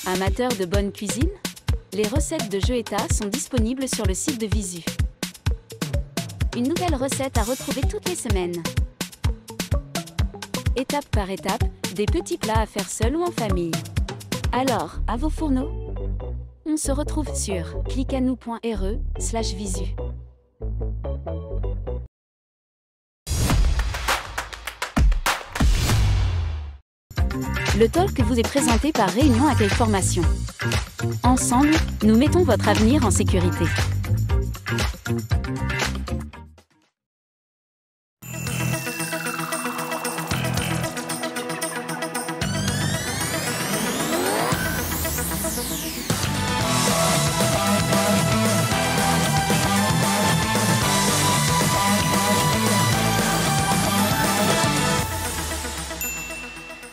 Amateurs de bonne cuisine? Les recettes de Jeux État sont disponibles sur le site de Visu. Une nouvelle recette à retrouver toutes les semaines. Étape par étape, des petits plats à faire seul ou en famille. Alors, à vos fourneaux? On se retrouve sur cliquanou.re/visu. Le talk vous est présenté par Réunion Accueil Formation. Ensemble, nous mettons votre avenir en sécurité.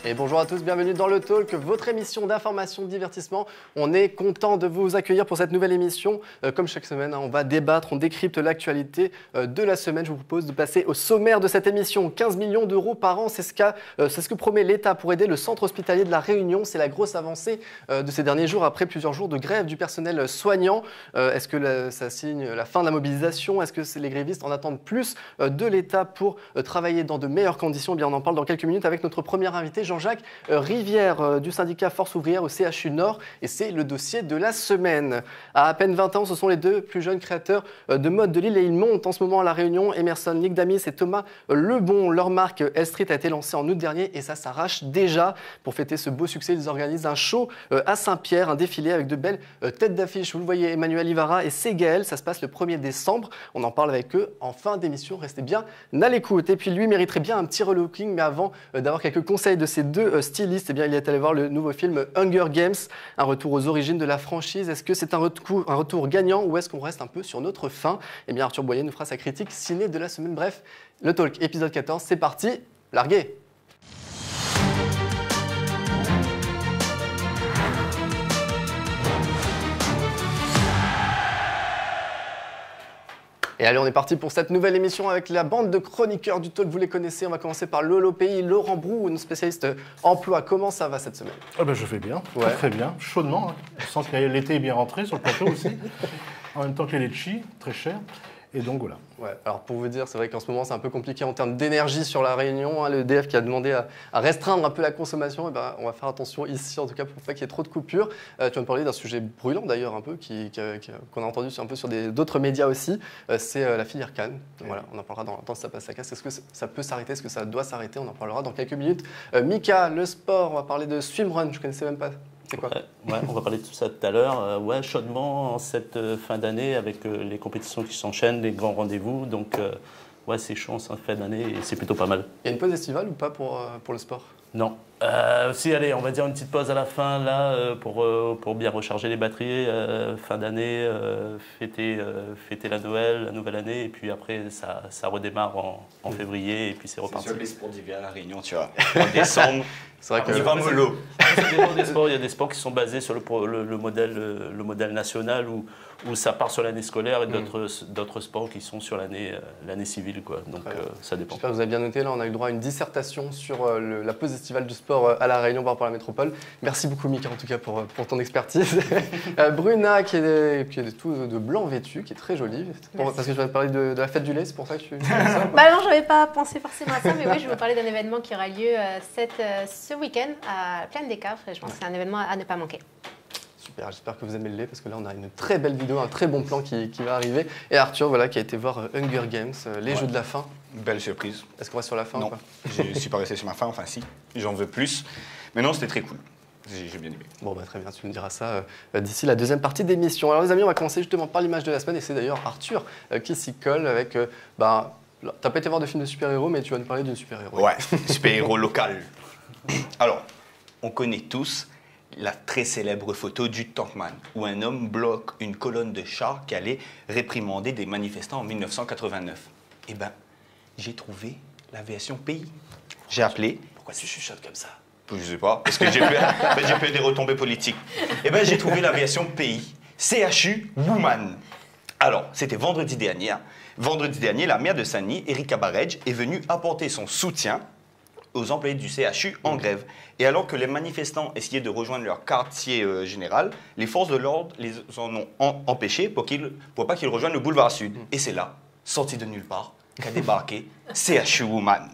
Et bonjour à tous, bienvenue dans le Talk, votre émission d'information, de divertissement. On est content de vous accueillir pour cette nouvelle émission. Comme chaque semaine, on va débattre, on décrypte l'actualité de la semaine. Je vous propose de passer au sommaire de cette émission. 15 millions d'euros par an, c'est ce que promet l'État pour aider le centre hospitalier de la Réunion. C'est la grosse avancée de ces derniers jours, après plusieurs jours de grève du personnel soignant. Est-ce que ça signe la fin de la mobilisation? Est-ce que les grévistes en attendent plus de l'État pour travailler dans de meilleures conditions? Eh bien, on en parle dans quelques minutes avec notre premier invité, Jean-Jacques Rivière du syndicat Force Ouvrière au CHU Nord, et c'est le dossier de la semaine. À peine 20 ans, ce sont les deux plus jeunes créateurs de mode de l'île et ils montent en ce moment à La Réunion. Emerson Ligdamis et Thomas Lebon. Leur marque L Street a été lancée en août dernier et ça s'arrache déjà. Pour fêter ce beau succès, ils organisent un show à Saint-Pierre, un défilé avec de belles têtes d'affiche. Vous le voyez, Emmanuel Ivara et Ségaël. Ça se passe le 1er décembre. On en parle avec eux en fin d'émission. Restez bien à l'écoute. Et puis lui mériterait bien un petit relooking, mais avant d'avoir quelques conseils de ces deux stylistes, eh bien, il est allé voir le nouveau film Hunger Games, un retour aux origines de la franchise. Est-ce que c'est un retour gagnant ou est-ce qu'on reste un peu sur notre faim? Eh bien, Arthur Boyer nous fera sa critique ciné de la semaine. Bref, le Talk épisode 14, c'est parti, larguez! Et allez, on est parti pour cette nouvelle émission avec la bande de chroniqueurs du Talk. Vous les connaissez, on va commencer par Lolo Pays, Laurent Brou, notre spécialiste emploi. Comment ça va cette semaine? Je fais bien, très bien, chaudement. Je sens que l'été est bien rentré sur le plateau aussi. En même temps que les litchis, très chers. Et donc voilà. Ouais, alors pour vous dire, c'est vrai qu'en ce moment c'est un peu compliqué en termes d'énergie sur la Réunion. Le EDF qui a demandé à restreindre un peu la consommation. Et on va faire attention ici en tout cas pour pas qu'il y ait trop de coupures. Tu vas me parler d'un sujet brûlant d'ailleurs un peu qu'on a entendu un peu sur d'autres médias aussi. C'est la filière canne. Voilà, on en parlera dans Ça passe à casse. Est-ce que ça peut s'arrêter? Est-ce que ça doit s'arrêter? On en parlera dans quelques minutes. Mika, le sport, on va parler de swimrun. Je connaissais même pas. C'est quoi? On va parler de tout ça tout à l'heure. Chaudement en cette fin d'année avec les compétitions qui s'enchaînent, les grands rendez-vous. Donc, c'est chaud en fin d'année et c'est plutôt pas mal. Il y a une pause estivale ou pas pour le sport? Non. Si, allez, on va dire une petite pause à la fin, là, pour bien recharger les batteries. Fin d'année, fêter la Noël, la nouvelle année, et puis après, ça redémarre en février, et puis c'est reparti. C'est sur les sports d'hiver à La Réunion, tu vois. En décembre, c'est vrai que il va mollo. Ça dépend des sports. Il y a des sports qui sont basés sur le modèle national, où ça part sur l'année scolaire, et d'autres sports qui sont sur l'année civile, quoi. Donc, ça dépend. J'espère que vous avez bien noté. Là, on a eu le droit à une dissertation sur la pause estivale du sport à La Réunion par rapport à la métropole. Merci beaucoup, Mika, en tout cas, pour ton expertise. Bruna, qui est tout de blanc vêtu, qui est très jolie. Parce que je vais te parler de la fête du lait, c'est pour ça que tu... Non, je n'avais pas pensé forcément à ça, mais oui, je vais vous parler d'un événement qui aura lieu ce week-end à Plaine des Cafres. Et je pense que c'est un événement à ne pas manquer. Super, j'espère que vous aimez le lait, parce que là, on a une très belle vidéo, un très bon plan qui va arriver. Et Arthur, voilà, qui a été voir Hunger Games, les jeux de la faim. Belle surprise. Est-ce qu'on reste sur la fin? Non, ou pas? je ne suis pas resté sur ma fin, enfin si, j'en veux plus. Mais non, c'était très cool. J'ai bien aimé. Bon, très bien, tu me diras ça d'ici la deuxième partie d'émission. Alors les amis, on va commencer justement par l'image de la semaine, et c'est d'ailleurs Arthur qui s'y colle avec... T'as pas été voir de film de super-héros, mais tu vas nous parler d'une super-héros. Ouais, super-héros local. Alors, on connaît tous la très célèbre photo du Tankman, où un homme bloque une colonne de chars qui allait réprimander des manifestants en 1989. Eh bien, j'ai trouvé l'aviation pays. J'ai appelé... Pourquoi tu chuchotes comme ça? Je ne sais pas, parce que j'ai peur des retombées politiques. Eh bien, j'ai trouvé l'aviation pays, CHU Woman. Alors, c'était vendredi dernier. Vendredi dernier, la maire de Saint-Denis, Erika Barej, est venue apporter son soutien aux employés du CHU en grève. Et alors que les manifestants essayaient de rejoindre leur quartier général, les forces de l'ordre les en ont empêchés pour pas qu'ils rejoignent le boulevard Sud. Et c'est là, sorti de nulle part, qu'a débarqué CHU Woman.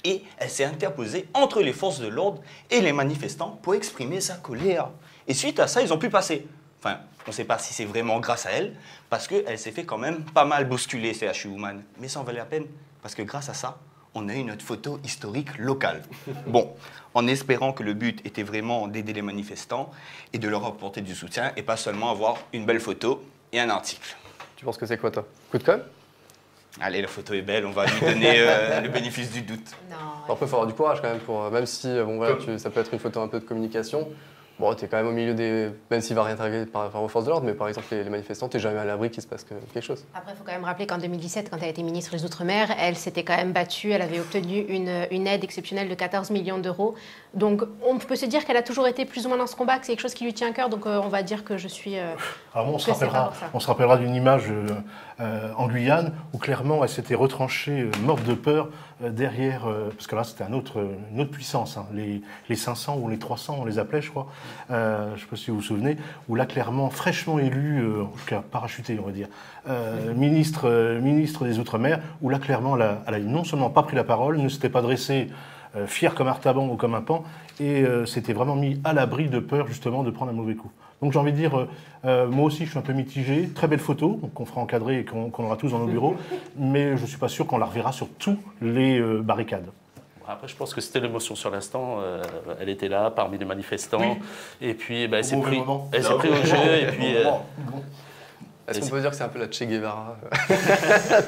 Et elle s'est interposée entre les forces de l'ordre et les manifestants pour exprimer sa colère. Et suite à ça, ils ont pu passer. Enfin, on ne sait pas si c'est vraiment grâce à elle, parce qu'elle s'est fait quand même pas mal bousculer, CHU Woman. Mais ça en valait la peine, parce que grâce à ça, on a eu notre photo historique locale. Bon, en espérant que le but était vraiment d'aider les manifestants et de leur apporter du soutien, et pas seulement avoir une belle photo et un article. Tu penses que c'est quoi, toi? Coup de com'? Allez, la photo est belle, on va lui donner le bénéfice du doute. Non. Après, il faut avoir du courage quand même, même si bon, voilà, ça peut être une photo un peu de communication. Bon, tu es quand même au milieu des... Même s'il ne va rien t'arriver par rapport aux forces de l'ordre, mais par exemple, les manifestants, tu n'es jamais à l'abri qu'il se passe quelque chose. Après, il faut quand même rappeler qu'en 2017, quand elle était ministre des Outre-mer, elle s'était quand même battue, elle avait obtenu une aide exceptionnelle de 14 millions d'euros. Donc, on peut se dire qu'elle a toujours été plus ou moins dans ce combat, que c'est quelque chose qui lui tient à cœur. Donc, on va dire que je suis... Alors, on se rappellera d'une image en Guyane où clairement elle s'était retranchée, morte de peur, derrière, parce que là c'était une autre puissance, hein, les 500 ou les 300, on les appelait, je crois, je ne sais pas si vous vous souvenez, où là clairement, fraîchement élu, en tout cas parachuté, on va dire, ministre des Outre-mer, où là clairement, elle a non seulement pas pris la parole, ne s'était pas dressée fière comme Artaban ou comme un pan, et s'était vraiment mis à l'abri de peur justement de prendre un mauvais coup. Donc j'ai envie de dire, moi aussi je suis un peu mitigé, très belle photo, qu'on fera encadrer et qu'on aura tous dans nos bureaux, mais je ne suis pas sûr qu'on la reverra sur tous les barricades. Après, je pense que c'était l'émotion sur l'instant. Elle était là, parmi les manifestants. Oui. Et puis, elle s'est pris au jeu. Et puis, est-ce qu'on peut dire que c'est un peu la Che Guevara?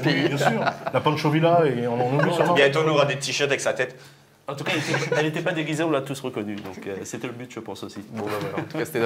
Oui, bien sûr. La Pancho Villa, et on en oublie sûrement. Bientôt, on aura des t-shirts avec sa tête. En tout cas, elle n'était pas déguisée, on l'a tous reconnue. Donc, c'était le but, je pense aussi. Bon, voilà. En tout cas, c'était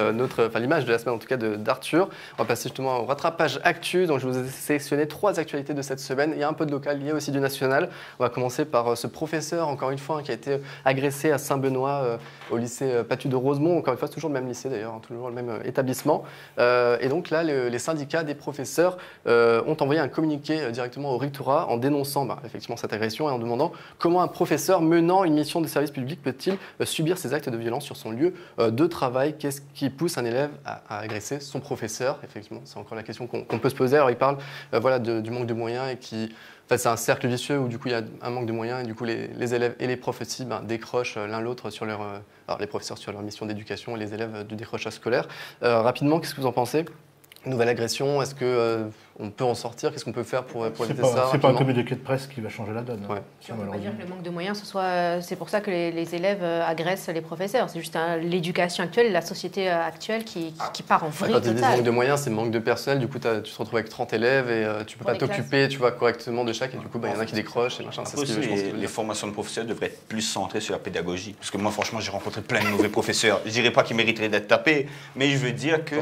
l'image de la semaine, en tout cas, d'Arthur. On va passer justement au rattrapage actu. Donc, je vous ai sélectionné 3 actualités de cette semaine. Il y a un peu de local, il y a aussi du national. On va commencer par ce professeur, encore une fois, qui a été agressé à Saint-Benoît, au lycée Patu de Rosemont. Encore une fois, c'est toujours le même lycée, d'ailleurs, toujours le même établissement. Et donc là, les syndicats des professeurs ont envoyé un communiqué directement au rectorat en dénonçant effectivement cette agression et en demandant comment un professeur menant une mission de service public peut-il subir ces actes de violence sur son lieu de travail? Qu'est-ce qui pousse un élève à agresser son professeur? Effectivement, c'est encore la question qu'on peut se poser. Alors, il parle du manque de moyens et qui... En fait, c'est un cercle vicieux où du coup il y a un manque de moyens et du coup les élèves et les profs aussi décrochent l'un l'autre sur leur... alors les professeurs sur leur mission d'éducation et les élèves du décrochage scolaire. Rapidement, qu'est-ce que vous en pensez? Nouvelle agression, est-ce qu'on peut en sortir? Qu'est-ce qu'on peut faire pour éviter ça? C'est pas un communiqué de presse qui va changer la donne. Ouais. On ne peut pas dire que le manque de moyens, c'est pour ça que les élèves agressent les professeurs. C'est juste l'éducation actuelle, la société actuelle qui part en vrille. Quand tu dis manque de moyens, c'est manque de personnel. Du coup, tu te retrouves avec 30 élèves et tu peux pas t'occuper correctement de chaque. Et du coup, il y en a qui décrochent et machin. C'est ce les formations de professeurs devraient être plus centrées sur la pédagogie. Parce que moi, franchement, j'ai rencontré plein de mauvais professeurs. Je dirais pas qu'ils mériteraient d'être tapés, mais je veux dire que...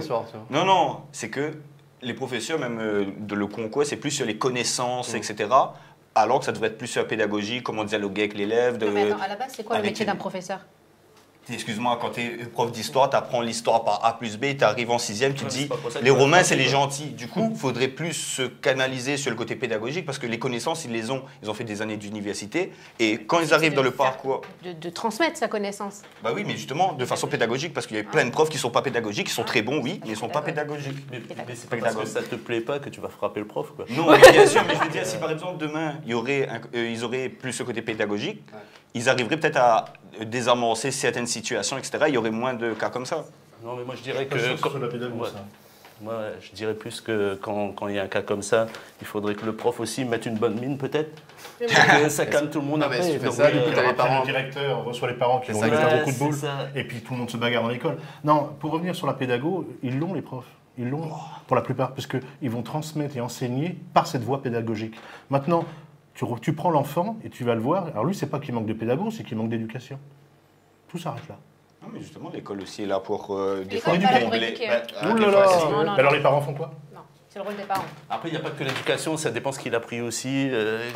Non, c'est que les professeurs, même de le concours, c'est plus sur les connaissances, etc. Alors que ça devrait être plus sur la pédagogie, comment dialoguer avec l'élève. Mais attends, à la base, c'est quoi le métier d'un professeur? Excuse-moi, quand tu es prof d'histoire, tu apprends l'histoire par A plus B, tu arrives en 6e, tu te dis les Romains, c'est les gentils. Du coup, il faudrait plus se canaliser sur le côté pédagogique parce que les connaissances, ils ont fait des années d'université. Et quand ils arrivent dans le parcours. De transmettre sa connaissance. Bah oui, mais justement, de façon pédagogique, parce qu'il y a plein de profs qui ne sont pas pédagogiques, qui sont très bons, oui, mais ils ne sont pas pédagogiques. Mais c'est pas parce que ça te plaît pas que tu vas frapper le prof, quoi. Non, mais bien sûr, mais je veux dire, si par exemple demain, ils auraient plus ce côté pédagogique, ils arriveraient peut-être à désamorcer certaines situations, etc. Il y aurait moins de cas comme ça. Non, mais moi je dirais que... Moi, je dirais plus que quand il y a un cas comme ça, il faudrait que le prof aussi mette une bonne mine, peut-être. Que ça calme tout le monde après. Si le directeur reçoit les parents qui vont lui faire beaucoup de boules, et puis tout le monde se bagarre dans l'école. Non, pour revenir sur la pédago, ils l'ont les profs. Ils l'ont pour la plupart, parce qu'ils vont transmettre et enseigner par cette voie pédagogique. Maintenant, tu prends l'enfant et tu vas le voir. Alors lui, c'est pas qu'il manque de pédago, c'est qu'il manque d'éducation. Tout s'arrête là. Non, mais justement, l'école aussi est là pour des L'école fois est pas là pour combler. éduquer. Bah, Ouh des là fois, là. c'est- Non, non, Alors non. les parents font quoi? Non, c'est le rôle des parents. Après, il n'y a pas que l'éducation, ça dépend ce qu'il a pris aussi,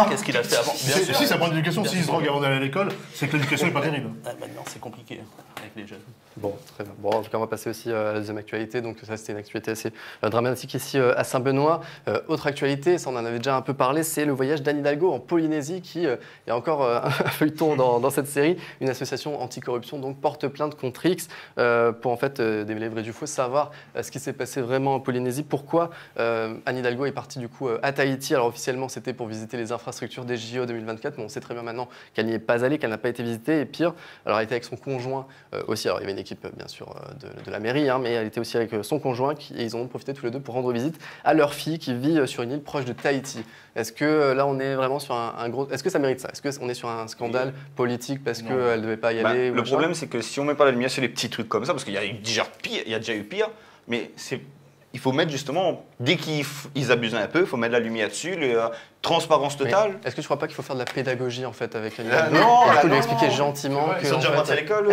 qu'est-ce qu'il a fait avant. Bien sûr. Si ça prend l'éducation, Bien s'ils se sûr. droguent avant d'aller à l'école, c'est que l'éducation n'est pas terrible. Maintenant, c'est compliqué avec les jeunes. Bon, très bien. Bon, en tout cas, on va passer aussi à la deuxième actualité. Donc, ça, c'était une actualité assez dramatique ici à Saint-Benoît. Autre actualité, ça, on en avait déjà un peu parlé, c'est le voyage d'Anne Hidalgo en Polynésie, qui il y a encore un feuilleton dans cette série. Une association anticorruption donc porte plainte contre X pour en fait démêler le vrai du faux, savoir ce qui s'est passé vraiment en Polynésie. Pourquoi Anne Hidalgo est partie du coup à Tahiti. Alors officiellement, c'était pour visiter les infrastructures des JO 2024, mais on sait très bien maintenant qu'elle n'y est pas allée, qu'elle n'a pas été visitée. Et pire, alors elle était avec son conjoint aussi. Alors il y avait une équipe bien sûr de la mairie, hein, mais elle était aussi avec son conjoint et ils ont profité tous les deux pour rendre visite à leur fille qui vit sur une île proche de Tahiti. Est-ce que là on est vraiment sur un gros... Est-ce que ça mérite ça? Est-ce qu'on est sur un scandale politique parce qu'elle ne devait pas y Bah, aller ou le machin problème, c'est que si on met pas la lumière sur les petits trucs comme ça, parce qu'il y a eu déjà pire, il y a déjà eu pire, mais il faut mettre justement, dès qu'ils abusent un peu, il faut mettre la lumière dessus, transparence Mais totale. est-ce que tu crois pas qu'il faut faire de la pédagogie en fait avec Anne Non, Hidalgo? Et du coup, lui non, expliquer non. gentiment que Ils sont en déjà fait, partis à l'école.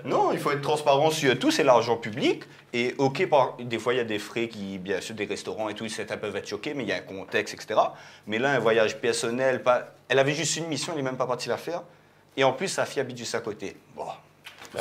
Non, il faut être transparent sur tout, c'est l'argent public. Et ok, des fois il y a des frais qui, bien sûr, des restaurants et tout, certains peuvent être choqués, mais il y a un contexte, etc. Mais là, un voyage personnel, elle avait juste une mission, elle n'est même pas partie la faire. Et en plus, sa fille habite juste à côté. Bon,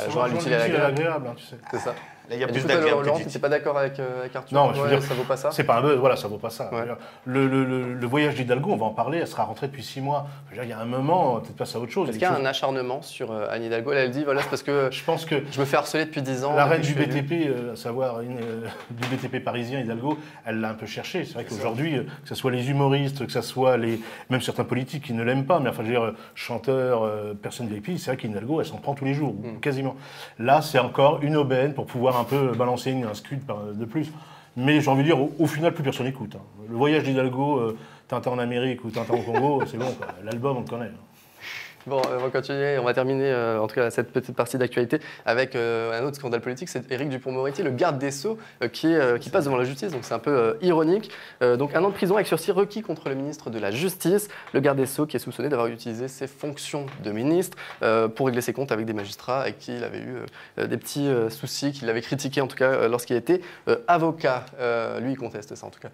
jouer à l'utile et à l'agréable. agréable, hein, tu sais. C'est ça. là, il y a Et du plus coup, toi, d'agréable que Laurent, tu d'utile. n'étais pas d'accord avec Arthur? Non, je veux Ouais, dire, ça vaut pas ça. C'est pas un buzz, voilà, ça vaut pas ça. Ouais. Je veux dire, Le voyage d'Hidalgo, on va en parler, elle sera rentrée depuis 6 mois. Je veux dire, il y a un moment, on va peut-être passer à autre chose. Est-ce qu'il y a un acharnement sur Anne Hidalgo? Là, elle dit, voilà, c'est parce que Je pense que je me fais harceler depuis 10 ans. la reine depuis du que je suis élu. BTP, à savoir du BTP parisien, Hidalgo, elle l'a un peu cherché. C'est vrai qu'aujourd'hui, que ce soit les humoristes, que ce soit même certains politiques qui ne l'aiment pas, mais enfin, je veux dire, chanteurs, personnes VIP, c'est vrai qu'Hidalgo, elle s'en prend tous les jours, quasiment. Là, c'est encore une aubaine pour pouvoir un peu balancer un scud de plus. Mais j'ai envie de dire, au final, plus personne n'écoute. Hein. Le voyage d'Hidalgo, Tintin en Amérique ou Tintin au Congo, c'est bon, quoi. L'album, on le connaît. Hein. Bon, on va continuer, on va terminer en tout cas cette petite partie d'actualité avec un autre scandale politique, c'est Éric Dupond-Moretti, le garde des Sceaux qui passe devant la justice, donc c'est un peu ironique. Donc 1 an de prison avec sursis requis contre le ministre de la Justice, le garde des Sceaux qui est soupçonné d'avoir utilisé ses fonctions de ministre pour régler ses comptes avec des magistrats avec qui il avait eu des petits soucis, qu'il avait critiqué en tout cas lorsqu'il était avocat. Lui, il conteste ça en tout cas.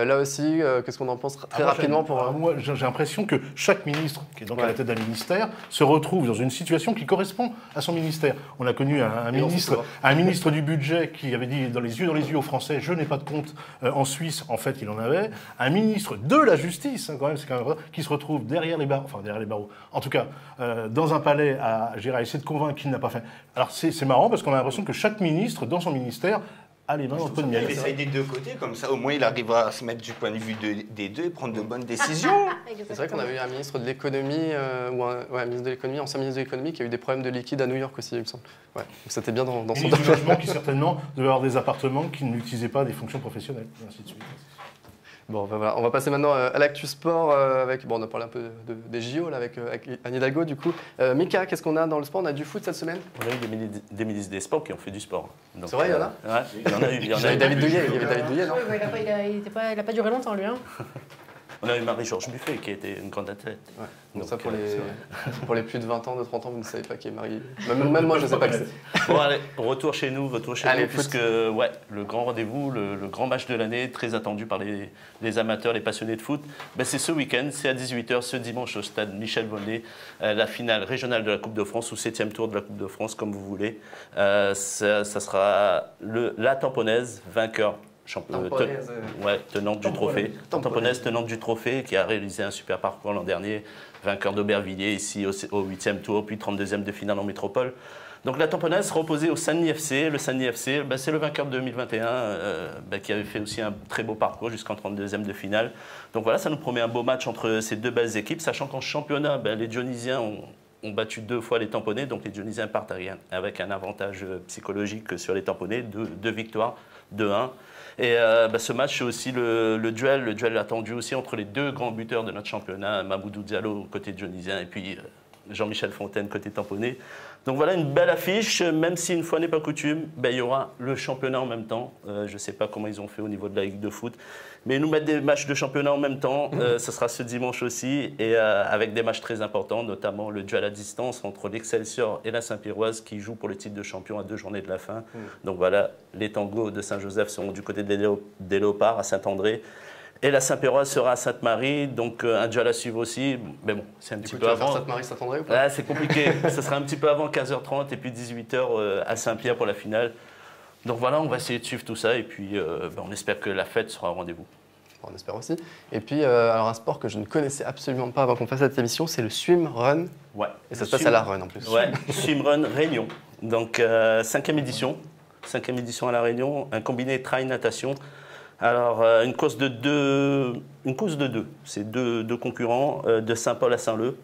Là aussi, qu'est-ce qu'on en pense très rapidement pour... Moi, j'ai l'impression que chaque ministre, qui est donc à Ouais. la tête d'un ministère, se retrouve dans une situation qui correspond à son ministère. On a connu un ministre du budget qui avait dit dans les yeux aux Français, je n'ai pas de compte en Suisse. En fait, il en avait. Un ministre de la justice, hein, quand même, c'est quand même vrai, qui se retrouve derrière les barreaux. En tout cas, dans un palais à essayer de convaincre qu'il n'a pas fait. Alors c'est marrant parce qu'on a l'impression que chaque ministre, dans son ministère, a les mains dans le pot de miel. Il essaye des deux côtés, comme ça au moins il arrivera à se mettre du point de vue des deux et prendre de bonnes décisions. C'est vrai qu'on avait eu un ministre de l'économie, un ministre de l'économie, ancien ministre de l'économie, qui a eu des problèmes de liquide à New York aussi, il me semble. Ouais. Donc c'était bien dans son Ministre du logement qui certainement devait avoir des appartements qui n'utilisaient pas des fonctions professionnelles, et ainsi de suite. Bon, ben voilà. On va passer maintenant à l'actu sport avec. Bon, on a parlé un peu des JO là, avec Anne Hidalgo du coup. Mika, qu'est-ce qu'on a dans le sport? On a du foot cette semaine? On a eu des ministres des sports qui ont fait du sport. Donc, C'est vrai, il y en a Ouais, il y en a eu. Il y en Il y a avait eu. David Douillet, il y avait David Douillet, non? Oui, il n'a pas duré longtemps, lui. Hein. On a eu Marie-Georges Buffet qui était une grande athlète. Ouais. Donc Donc, ça pour c'est pour les plus de 20 ans, de 30 ans, vous ne savez pas qui est Marie. Même moi, je ne sais pas qui c'est. Bon, allez, retour chez nous, Allez, nous, foot. puisque le grand rendez-vous, le grand match de l'année, très attendu par les amateurs, les passionnés de foot, ben, c'est ce week-end, c'est à 18h, ce dimanche au stade Michel Volnay, la finale régionale de la Coupe de France, ou 7e tour de la Coupe de France, comme vous voulez. Ça sera la Tamponnaise, vainqueur. Tamponnaise, Tenante du trophée. Tamponnaise, tenante du trophée, qui a réalisé un super parcours l'an dernier, vainqueur d'Aubervilliers ici au 8e tour, puis 32e de finale en métropole. Donc la Tamponnaise sera opposée au Saguenay FC. Le Saguenay FC, c'est le vainqueur de 2021 qui avait fait aussi un très beau parcours jusqu'en 32e de finale. Donc voilà, ça nous promet un beau match entre ces deux belles équipes, sachant qu'en championnat, les Dionysiens ont battu 2 fois les Tamponnais, donc les Dionysiens partent avec un avantage psychologique sur les Tamponnais, 2 victoires, 2-1. Et ce match, c'est aussi le duel attendu aussi entre les 2 grands buteurs de notre championnat, Mamoudou Diallo côté dionysien et puis Jean-Michel Fontaine côté tamponné. Donc voilà, une belle affiche, même si une fois n'est pas coutume, il y aura le championnat en même temps. Je ne sais pas comment ils ont fait au niveau de la Ligue de foot, mais ils nous mettent des matchs de championnat en même temps. Ce sera ce dimanche aussi, et avec des matchs très importants, notamment le duel à distance entre l'Excelsior et la Saint-Pierroise qui jouent pour le titre de champion à 2 journées de la fin. Donc voilà, les Tangos de Saint-Joseph seront du côté des Léopards à Saint-André. Et la Saint-Péroise sera à Sainte-Marie, donc un duel à suivre aussi. Mais bon, c'est un petit peu avant. Sainte-Marie, Saint-André ou pas? C'est compliqué. Ce sera un petit peu avant 15h30 et puis 18h à Saint-Pierre pour la finale. Donc voilà, on va essayer de suivre tout ça et puis on espère que la fête sera au rendez-vous. On espère aussi. Et puis, alors un sport que je ne connaissais absolument pas avant qu'on fasse cette émission, c'est le swimrun. Ouais. Et ça se passe à La Reune en plus. Ouais, swimrun Réunion. Donc 5e édition. 5e édition à La Réunion, un combiné trail-natation. Alors, une course de deux. C'est deux concurrents, de Saint-Paul à Saint-Leu.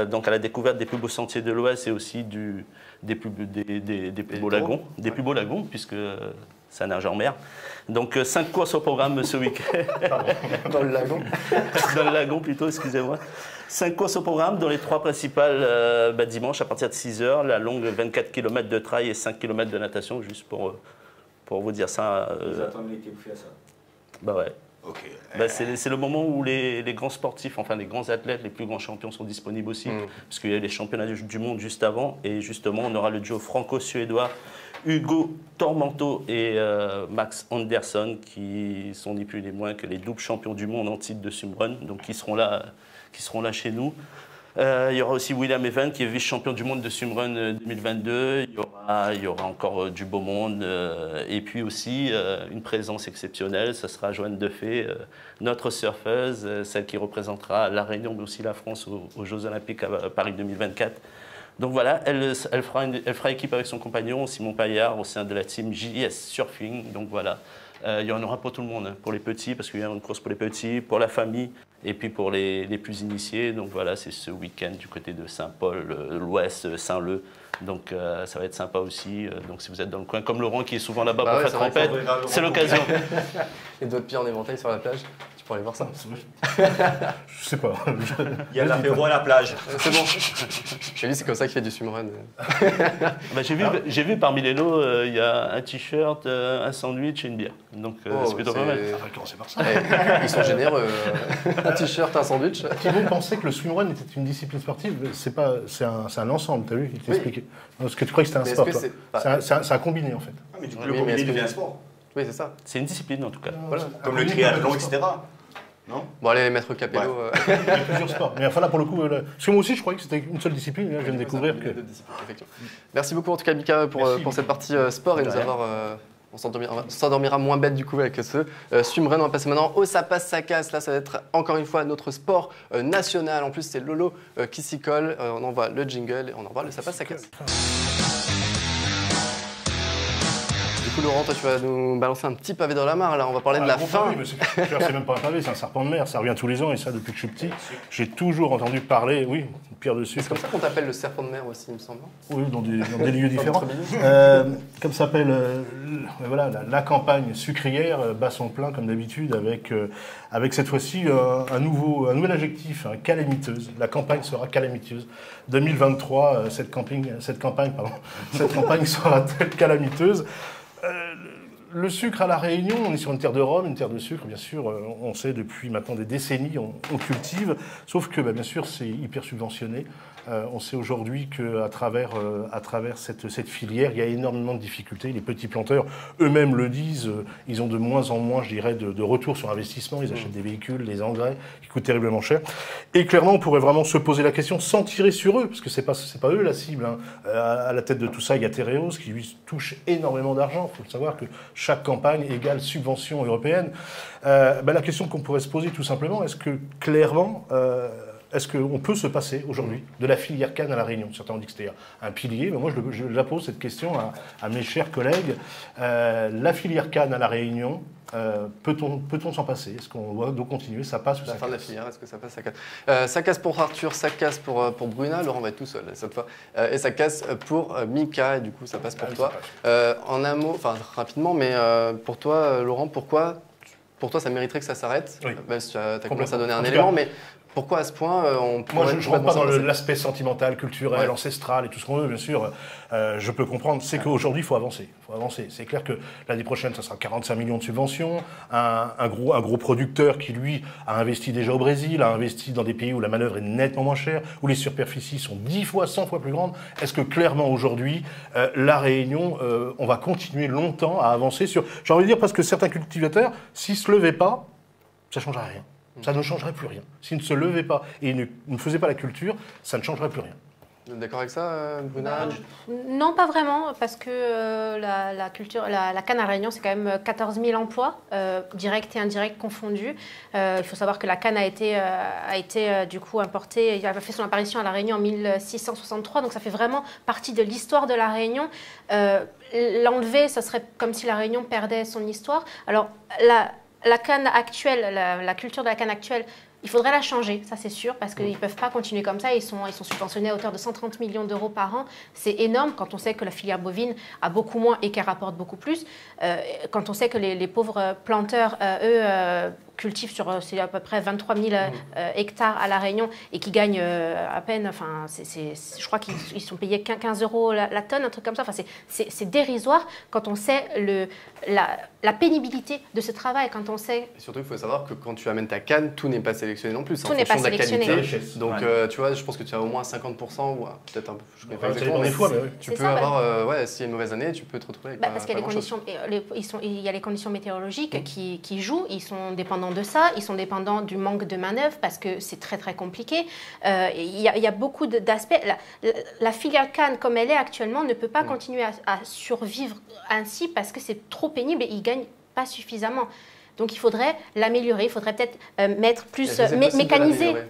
Donc, à la découverte des plus beaux sentiers de l'Ouest et aussi des plus beaux lagons. Des plus beaux lagons, puisque ça nage en mer. Donc, 5 courses au programme ce week-end. Dans le lagon. Dans le lagon, plutôt, excusez-moi. 5 courses au programme, dont les 3 principales dimanche à partir de 6h. La longue 24 km de trail et 5 km de natation, juste pour vous dire ça. Vous attendez l'été pour faire ça? Bah ouais. Ok. C'est le moment où les grands sportifs, enfin les grands athlètes, les plus grands champions sont disponibles aussi, parce qu'il y a les championnats du monde juste avant, et justement on aura le duo franco-suédois Hugo Tormento et Max Andersson, qui sont ni plus ni moins que les doubles champions du monde en titre de swimrun, donc qui seront là chez nous. Il y aura aussi William Evans qui est vice-champion du monde de swimrun 2022. Il y aura encore du beau monde. Et puis aussi une présence exceptionnelle, ce sera Joanne Defay, notre surfeuse, celle qui représentera la Réunion mais aussi la France aux Jeux Olympiques à Paris 2024. Donc voilà, elle fera équipe avec son compagnon Simon Paillard au sein de la team JS Surfing. Donc voilà, il y en aura pour tout le monde, pour les petits, parce qu'il y a une course pour les petits, pour la famille, et puis pour les plus initiés. Donc voilà, c'est ce week-end du côté de Saint-Paul, l'Ouest, Saint-Leu. Donc ça va être sympa aussi. Donc si vous êtes dans le coin, comme Laurent qui est souvent là-bas pour faire trompette, c'est l'occasion. Et d'autres pieds en éventail sur la plage, tu pourrais aller voir ça. Je sais pas. Il y a l'apéro à la plage. C'est bon. Et lui, c'est comme ça qu'il fait du swimrun. J'ai vu parmi les lots, il y a un t-shirt, un sandwich et une bière. Donc c'est plutôt pas mal. On va commencer par ça. Ils sont généreux. Un t-shirt, un sandwich. Thibaut pensait que le swimrun était une discipline sportive. C'est un ensemble, tu as vu, il t'expliquait. Parce que tu crois que c'était un sport, toi. C'est un combiné, en fait. Ah, mais du coup, le combiné devient un sport. Oui, c'est ça. C'est une discipline en tout cas. Voilà. Comme le triathlon, etc. Non? Bon, allez, maître Capello. Il y a plusieurs sports. Mais enfin, là, pour le coup, parce que moi aussi, je croyais que c'était une seule discipline. Là, je viens de découvrir que. Merci beaucoup, en tout cas, Mika, pour cette partie sport et nous avoir. On s'endormira moins bête du coup avec ce swimrun. On va passer maintenant au ça passe, ça casse. Là, ça va être encore une fois notre sport national. En plus, c'est Lolo qui s'y colle. On envoie le jingle et on envoie le ça passe, ça casse. Du coup, Laurent, toi, tu vas nous balancer un petit pavé dans la mare. Là, on va parler de la fin. C'est même pas un pavé, c'est un serpent de mer. Ça revient tous les ans et ça, depuis que je suis petit, j'ai toujours entendu parler. Oui, pierre dessus. C'est comme ça qu'on t'appelle le serpent de mer aussi, il me semble. Oui, dans des lieux différents. Comme ça s'appelle voilà, la campagne sucrière bat son plein comme d'habitude avec cette fois-ci un nouvel adjectif, calamiteuse. La campagne sera calamiteuse. 2023, cette campagne sera-t-elle calamiteuse? Le sucre à La Réunion, on est sur une terre de rhum, une terre de sucre, bien sûr, on sait depuis maintenant des décennies, on cultive, sauf que bien sûr c'est hyper subventionné. On sait aujourd'hui qu'à travers cette filière, il y a énormément de difficultés. Les petits planteurs eux-mêmes le disent, ils ont de moins en moins, je dirais, de retour sur investissement. Ils achètent des véhicules, des engrais qui coûtent terriblement cher. Et clairement, on pourrait vraiment se poser la question sans tirer sur eux, parce que c'est pas eux la cible. À la tête de tout ça, il y a Tereos qui lui touche énormément d'argent. Il faut savoir que chaque campagne égale subvention européenne. La question qu'on pourrait se poser tout simplement, est-ce que clairement... Est-ce qu'on peut se passer aujourd'hui de la filière canne à La Réunion? Certains ont dit que c'était un pilier, mais moi je la pose cette question à mes chers collègues. La filière canne à La Réunion, peut-on s'en passer? Est-ce qu'on doit continuer? Ça passe ou ça casse? La fin de la filière, est-ce que ça passe, ça casse? Ça casse pour Arthur, ça casse pour Bruna. Laurent va être tout seul cette fois. Et ça casse pour Mika, et du coup ça passe pour toi. En un mot, enfin rapidement, mais pour toi, Laurent, pourquoi pour toi ça mériterait que ça s'arrête? Oui. Tu as commencé à donner un élément, mais Pourquoi à ce point on Moi, pourrait je ne rentre pas dans complètement l'aspect sentimental, culturel, Ouais. ancestral et tout ce qu'on veut, bien sûr. Je peux comprendre. C'est qu'aujourd'hui, il faut avancer. C'est clair que l'année prochaine, ça sera 45 millions de subventions. Un gros producteur qui, lui, a investi déjà au Brésil, a investi dans des pays où la manœuvre est nettement moins chère, où les superficies sont 10 fois, 100 fois plus grandes. Est-ce que clairement, aujourd'hui, la Réunion, on va continuer longtemps à avancer sur... J'ai envie de dire, parce que certains cultivateurs, s'ils ne se levaient pas, ça ne changerait rien. Ça ne changerait plus rien. S'ils ne se levaient pas et ne faisaient pas la culture, ça ne changerait plus rien. Vous êtes d'accord avec ça, Bruna? Non, pas vraiment, parce que la canne à Réunion, c'est quand même 14 000 emplois, directs et indirects confondus. Il faut savoir que la canne a été du coup importée, il a fait son apparition à la Réunion en 1663, donc ça fait vraiment partie de l'histoire de la Réunion. L'enlever, ce serait comme si la Réunion perdait son histoire. Alors, la canne actuelle, la culture de la canne actuelle, il faudrait la changer, ça c'est sûr, parce qu'ils ne peuvent pas continuer comme ça. Ils sont subventionnés à hauteur de 130 millions d'euros par an. C'est énorme quand on sait que la filière bovine a beaucoup moins et qu'elle rapporte beaucoup plus. Quand on sait que les pauvres planteurs, eux, cultivent c'est à peu près 23 000 hectares à La Réunion et qui gagnent à peine, enfin, je crois qu'ils sont payés 15 euros la tonne, un truc comme ça. Enfin, c'est dérisoire quand on sait la pénibilité de ce travail, quand on sait... Et surtout, il faut savoir que quand tu amènes ta canne, tout n'est pas sélectionné non plus. Tout n'est pas en fonction de la sélectionné. qualité. Donc, tu vois, je pense que tu as au moins 50% ou peut-être un peu, je ne connais pas Ça exactement, dépend des fois, mais oui. tu C'est peux ça, avoir, s'il y a une mauvaise année, tu peux te retrouver avec Parce qu'il y a pas grand-chose. il y a les conditions météorologiques qui jouent, ils sont dépendants de ça, ils sont dépendants du manque de manœuvre parce que c'est très très compliqué. Il y a beaucoup d'aspects. La filière canne comme elle est actuellement ne peut pas continuer à survivre ainsi parce que c'est trop pénible et ils ne gagnent pas suffisamment. Donc il faudrait l'améliorer, il faudrait peut-être mettre plus,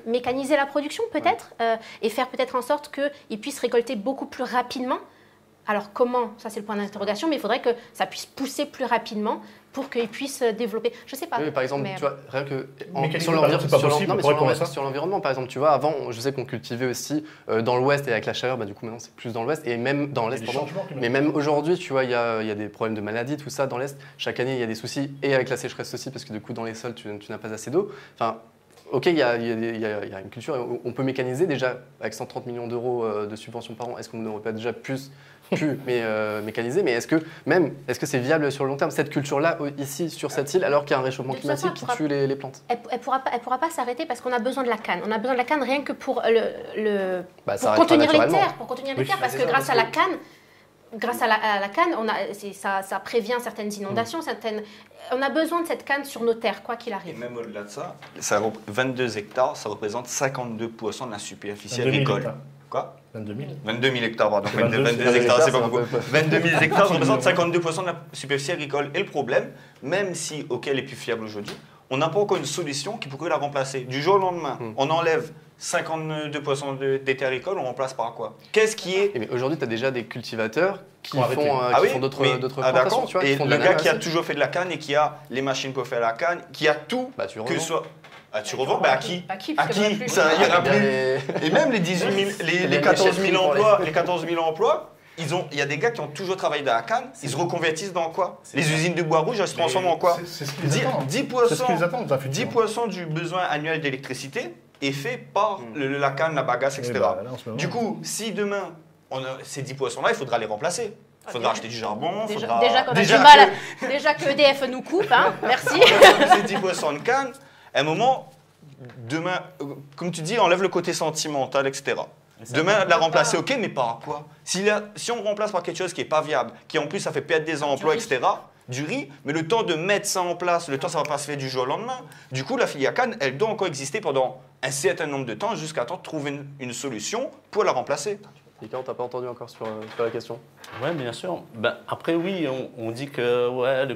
mécaniser la production peut-être, et faire peut-être en sorte qu'ils puissent récolter beaucoup plus rapidement. Alors comment? Ça c'est le point d'interrogation, mais il faudrait que ça puisse pousser plus rapidement pour qu'ils puissent développer. Je ne sais pas. Oui, par exemple, mais... tu vois, rien que Mécaniser, c'est pas possible, on pourrait prendre ça. sur l'environnement, par exemple, tu vois, avant, je sais qu'on cultivait aussi dans l'Ouest et avec la chaleur, du coup maintenant c'est plus dans l'Ouest et même dans l'Est. Mais même aujourd'hui, tu vois, il y a des problèmes de maladies, tout ça dans l'Est. Chaque année, il y a des soucis et avec la sécheresse aussi parce que du coup dans les sols, tu n'as pas assez d'eau. Enfin, ok, il y a une culture, on peut mécaniser déjà avec 130 millions d'euros de subventions par an. Est-ce qu'on n'aurait pas déjà pu mécaniser, mais est-ce que c'est viable sur le long terme, cette culture-là, ici, sur cette île, alors qu'il y a un réchauffement climatique qui tue les plantes? Elle pourra pas s'arrêter parce qu'on a besoin de la canne. On a besoin de la canne rien que pour Ça contenir les naturellement. terres, parce que grâce à la canne, ça prévient certaines inondations, on a besoin de cette canne sur nos terres, quoi qu'il Et arrive. même au-delà de ça, 22 hectares, ça représente 52% de la superficie 22 000 agricole. hectares. Quoi? 22 000. 22 000 hectares, pardon. 22 22 hectares, c'est pas beaucoup. un peu- 22 000 hectares, ça représente 52% de la superficie agricole. Et le problème, même si, elle est plus fiable aujourd'hui, on n'a pas encore une solution qui pourrait la remplacer. Du jour au lendemain, on enlève 52% des terres agricoles, on remplace par quoi? Qu'est-ce qui est... Mais aujourd'hui, tu as déjà des cultivateurs qui Faut arrêter. font d'autres plantations, d'accord. tu vois, Et qui font de le la gars nana qui a aussi. toujours fait de la canne et qui a les machines pour faire la canne, qui a tout, Bah, tu que revends. soit... Ah, tu revends, à qui? À qui? À Parce qu'il y en a qui? plus. Ça ira Il y a plus. les- Et même les 18 000, les 14 000 emplois, il y a des gars qui ont toujours travaillé dans la canne, ils se reconvertissent dans quoi? Les usines de bois rouge, elles se transforment en quoi? C'est ce qu'ils attendent. 10%, C'est ce qu'ils attendent, ça fait 10% du besoin annuel d'électricité est fait par la canne, la bagasse, etc. Oui, bah, là, en ce moment. Du coup, si demain, ces 10%-là, il faudra les remplacer. Il faudra acheter du charbon, Déjà qu'on a déjà du mal, déjà que EDF nous coupe, hein, merci. ces 10% de canne, à un moment, demain, comme tu dis, enlève le côté sentimental, etc. Demain, la remplacer, ok, mais par quoi? Si on remplace par quelque chose qui n'est pas viable, qui en plus ça fait perdre des emplois, etc., du riz, mais le temps de mettre ça en place, ça ne va pas se faire du jour au lendemain. Du coup, la filière canne, elle doit encore exister pendant un certain nombre de temps jusqu'à temps de trouver une solution pour la remplacer. Mika, on t'a pas entendu encore sur la question. Oui, bien sûr. Après, oui, on dit que ouais, le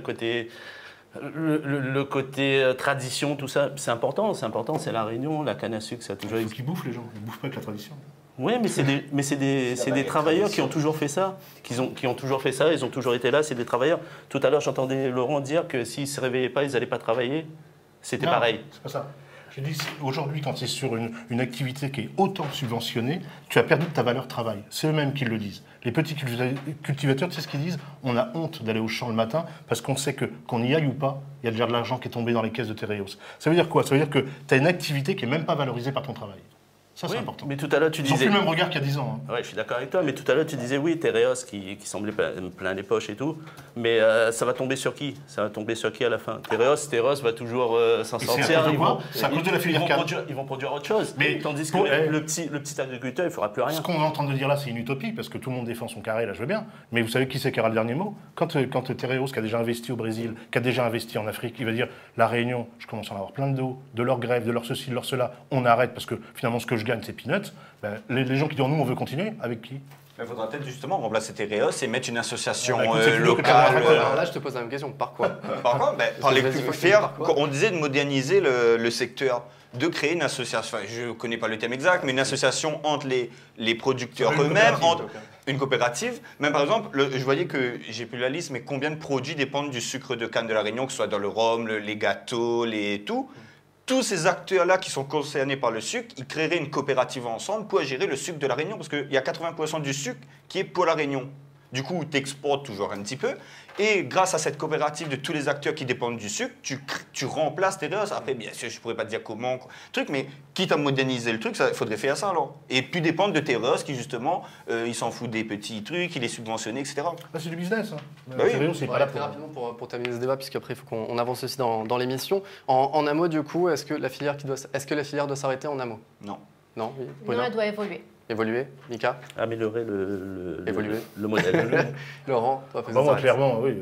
côté tradition, tout ça, c'est important, c'est la Réunion, la canne à sucre, ça a toujours Il faut existé. qu'ils bouffent, les gens. Ils ne bouffent pas avec la tradition. Oui, mais c'est des travailleurs qui ont toujours fait ça, qui ont toujours fait ça, ils ont toujours été là, c'est des travailleurs. Tout à l'heure, j'entendais Laurent dire que s'ils ne se réveillaient pas, ils n'allaient pas travailler. C'était Non, pareil. c'est pas ça. Je dis, aujourd'hui, quand tu es sur une activité qui est autant subventionnée, tu as perdu ta valeur travail. C'est eux-mêmes qui le disent. Les petits cultivateurs, tu sais ce qu'ils disent? On a honte d'aller au champ le matin parce qu'on sait que qu'on y aille ou pas, il y a déjà de l'argent qui est tombé dans les caisses de Tereos. Ça veut dire quoi? Ça veut dire que tu as une activité qui n'est même pas valorisée par ton travail. Ça, c'est important. Mais tout à l'heure, tu Ils n'ont disais... plus le même regard qu'il y a 10 ans. Oui, je suis d'accord avec toi, mais tout à l'heure, tu disais oui, Tereos qui semblait plein les poches et tout, mais ça va tomber sur qui? Ça va tomber sur qui à la fin? Tereos va toujours s'en sortir. C'est à cause de quoi? C'est à cause de la filière canne. Ils vont produire autre chose. Mais tandis que le petit agriculteur, il ne fera plus rien. Ce qu'on est en train de dire là, c'est une utopie, parce que tout le monde défend son carré, là je veux bien. Mais vous savez qui c'est qui aura le dernier mot? Quand Tereos, qui a déjà investi au Brésil, qui a déjà investi en Afrique, il va dire la Réunion, je commence à en avoir plein de dos, de leur grève, de leur ceci, de leur cela, on arrête parce que finalement ce que je gagne c'est peanuts. Ben, les gens qui disent nous on veut continuer, avec qui? Il faudra peut-être justement remplacer Tereos et mettre une association c'est plutôt que locale. Alors là, je te pose la même question. Par quoi? Par contre, par les plus faire, on disait de moderniser le secteur, de créer une association, enfin, je ne connais pas le terme exact, mais une association entre les producteurs eux-mêmes, une coopérative. Même par exemple, je voyais que, j'ai plus la liste, mais combien de produits dépendent du sucre de canne de la Réunion, que ce soit dans le rhum, les gâteaux, tout. Tous ces acteurs-là qui sont concernés par le sucre, ils créeraient une coopérative ensemble pour gérer le sucre de la Réunion, parce qu'il y a 80% du sucre qui est pour la Réunion. Du coup, tu exportes toujours un petit peu. Et grâce à cette coopérative de tous les acteurs qui dépendent du sucre, tu remplaces tes doses. Après, bien sûr, je ne pourrais pas te dire comment, mais quitte à moderniser le truc, il faudrait faire ça alors. Et puis dépendre de Tereos qui, justement, ils s'en foutent des petits trucs, il les subventionne, etc. Là, c'est du business. Hein. Bah oui. C'est pas là très rapidement pour terminer ce débat, puisqu'après, il faut qu'on avance aussi dans l'émission. En amont, du coup, est-ce que la filière doit s'arrêter en amont? Non. Non, oui. Non, elle doit évoluer. Évoluer, Mika? Améliorer le modèle. Laurent, toi, moi, clairement, oui.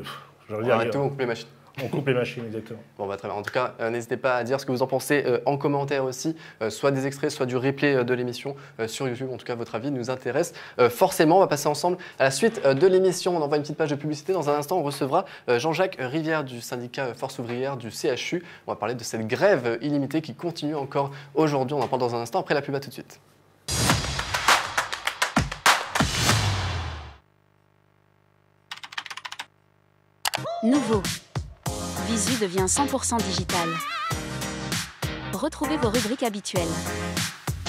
Je veux dire, on coupe les machines. On coupe les machines, exactement. Bon, bah, très bien. En tout cas, n'hésitez pas à dire ce que vous en pensez en commentaire aussi, soit des extraits, soit du replay de l'émission sur YouTube. En tout cas, votre avis nous intéresse forcément. On va passer ensemble à la suite de l'émission. On envoie une petite page de publicité. Dans un instant, on recevra Jean-Jacques Rivière du syndicat Force ouvrière du CHU. On va parler de cette grève illimitée qui continue encore aujourd'hui. On en parle dans un instant. Après la pub, à tout de suite. Nouveau. Visu devient 100% digital. Retrouvez vos rubriques habituelles.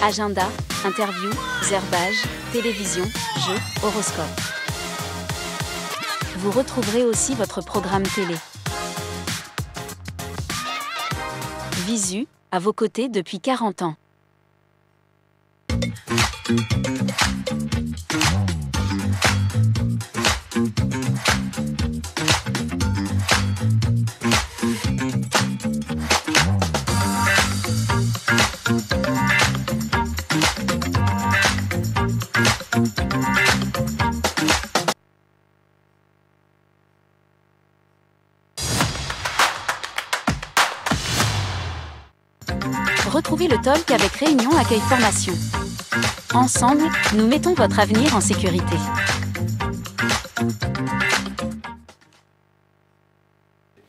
Agenda, interview, zerbage, télévision, jeux, horoscope. Vous retrouverez aussi votre programme télé. Visu, à vos côtés depuis 40 ans. Retrouvez le talk avec Réunion Accueil Formation. Ensemble, nous mettons votre avenir en sécurité.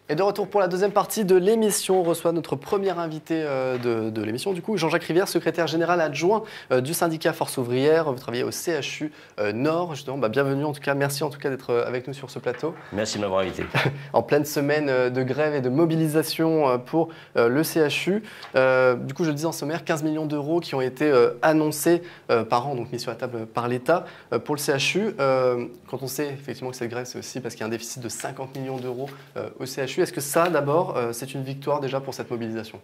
Et de retour pour la deuxième partie de l'émission, on reçoit notre premier invité de l'émission, du coup, Jean-Jacques Rivière, secrétaire général adjoint du syndicat Force ouvrière. Vous travaillez au CHU Nord, justement. Bienvenue en tout cas, merci en tout cas d'être avec nous sur ce plateau. Merci de m'avoir invité. En pleine semaine de grève et de mobilisation pour le CHU. Du coup, je le disais en sommaire, 15 millions d'euros qui ont été annoncés par an, donc mis sur la table par l'État pour le CHU. Quand on sait effectivement que cette grève, c'est aussi parce qu'il y a un déficit de 50 millions d'euros au CHU. Est-ce que ça, d'abord, c'est une victoire déjà pour cette mobilisation?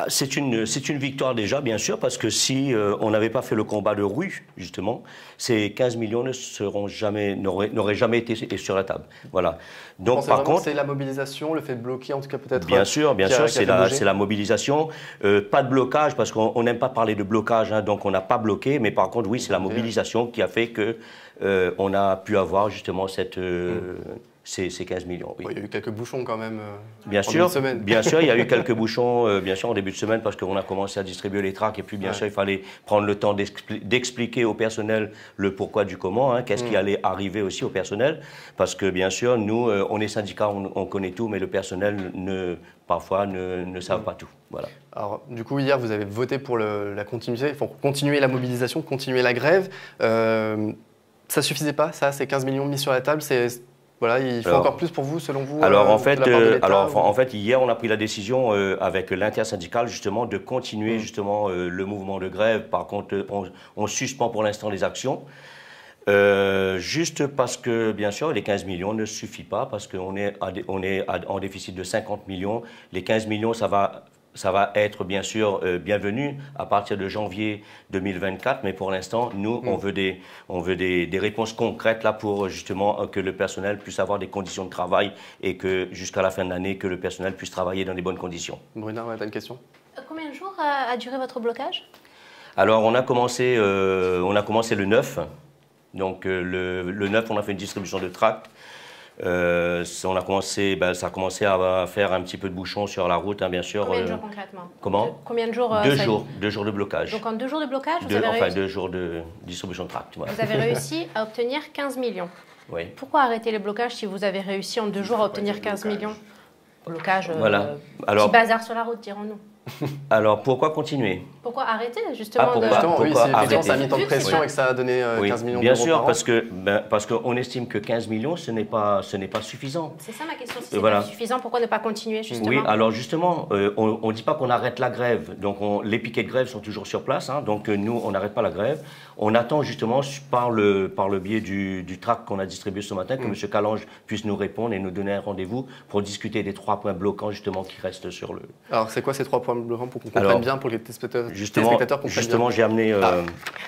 C'est une victoire déjà, bien sûr, parce que si on n'avait pas fait le combat de rue, justement, ces 15 millions n'auraient jamais été sur la table. Voilà. Donc, par contre, c'est la mobilisation, le fait de bloquer, en tout cas peut-être. Bien sûr, c'est la mobilisation. Pas de blocage, parce qu'on n'aime pas parler de blocage, hein, donc on n'a pas bloqué, mais par contre, oui, c'est la mobilisation qui a fait que on a pu avoir justement ces 15 millions. Oui. Il y a eu quelques bouchons quand même bien en sûr, début de semaine. Bien sûr, il y a eu quelques bouchons bien sûr, en début de semaine parce qu'on a commencé à distribuer les tracts et puis bien sûr, il fallait prendre le temps d'expliquer au personnel le pourquoi du comment, hein, qu'est-ce qui allait arriver aussi au personnel. Parce que bien sûr, nous, on est syndicat, on connaît tout, mais le personnel parfois ne savent pas tout. Voilà. Alors, du coup, hier, vous avez voté pour la continuité, pour continuer la mobilisation, continuer la grève. Ça suffisait pas, ça, ces 15 millions mis sur la table, Voilà, il faut encore plus pour vous, selon vous. Alors, en fait, hier, on a pris la décision avec l'intersyndicale, justement, de continuer justement le mouvement de grève. Par contre, on suspend pour l'instant les actions. Juste parce que, bien sûr, les 15 millions ne suffit pas, parce qu'on est en déficit de 50 millions. Les 15 millions, ça va être, bien sûr, bienvenu à partir de janvier 2024. Mais pour l'instant, nous, on veut des réponses concrètes là pour, justement, que le personnel puisse avoir des conditions de travail et que, jusqu'à la fin de l'année, que le personnel puisse travailler dans des bonnes conditions. Bruna, tu as une question? Combien de jours a duré votre blocage? Alors, on a commencé le 9. Donc le 9, on a fait une distribution de tracts. Ça a commencé à faire un petit peu de bouchons sur la route, hein, bien sûr. Combien de jours concrètement? Comment? Combien de jours? 2 jours de blocage. Donc en 2 jours de blocage, vous avez réussi... 2 jours de distribution de tracts. Voilà. Vous avez réussi à obtenir 15 millions. Oui. Pourquoi arrêter le blocage si vous avez réussi en 2 jours à obtenir 15 millions? Blocage, voilà. Alors, petit bazar sur la route, dirons-nous. Alors, pourquoi continuer? Pourquoi arrêter, justement? Pourquoi ça a mis tant de pression et que ça a donné 15 millions d'euros bien sûr, par an. parce qu'on estime que 15 millions, ce n'est pas suffisant. C'est ça ma question, si c'est pas suffisant, pourquoi ne pas continuer, justement? Oui, alors justement, on ne dit pas qu'on arrête la grève. Donc, les piquets de grève sont toujours sur place. Hein, donc, nous, on n'arrête pas la grève. On attend justement, par le biais du tract qu'on a distribué ce matin, que M. Calange puisse nous répondre et nous donner un rendez-vous pour discuter des 3 points bloquants, justement, qui restent sur le... Alors, c'est quoi ces 3 points bloquants pour qu'on comprenne bien, pour que les téléspectateurs comprennent bien? Justement, j'ai amené...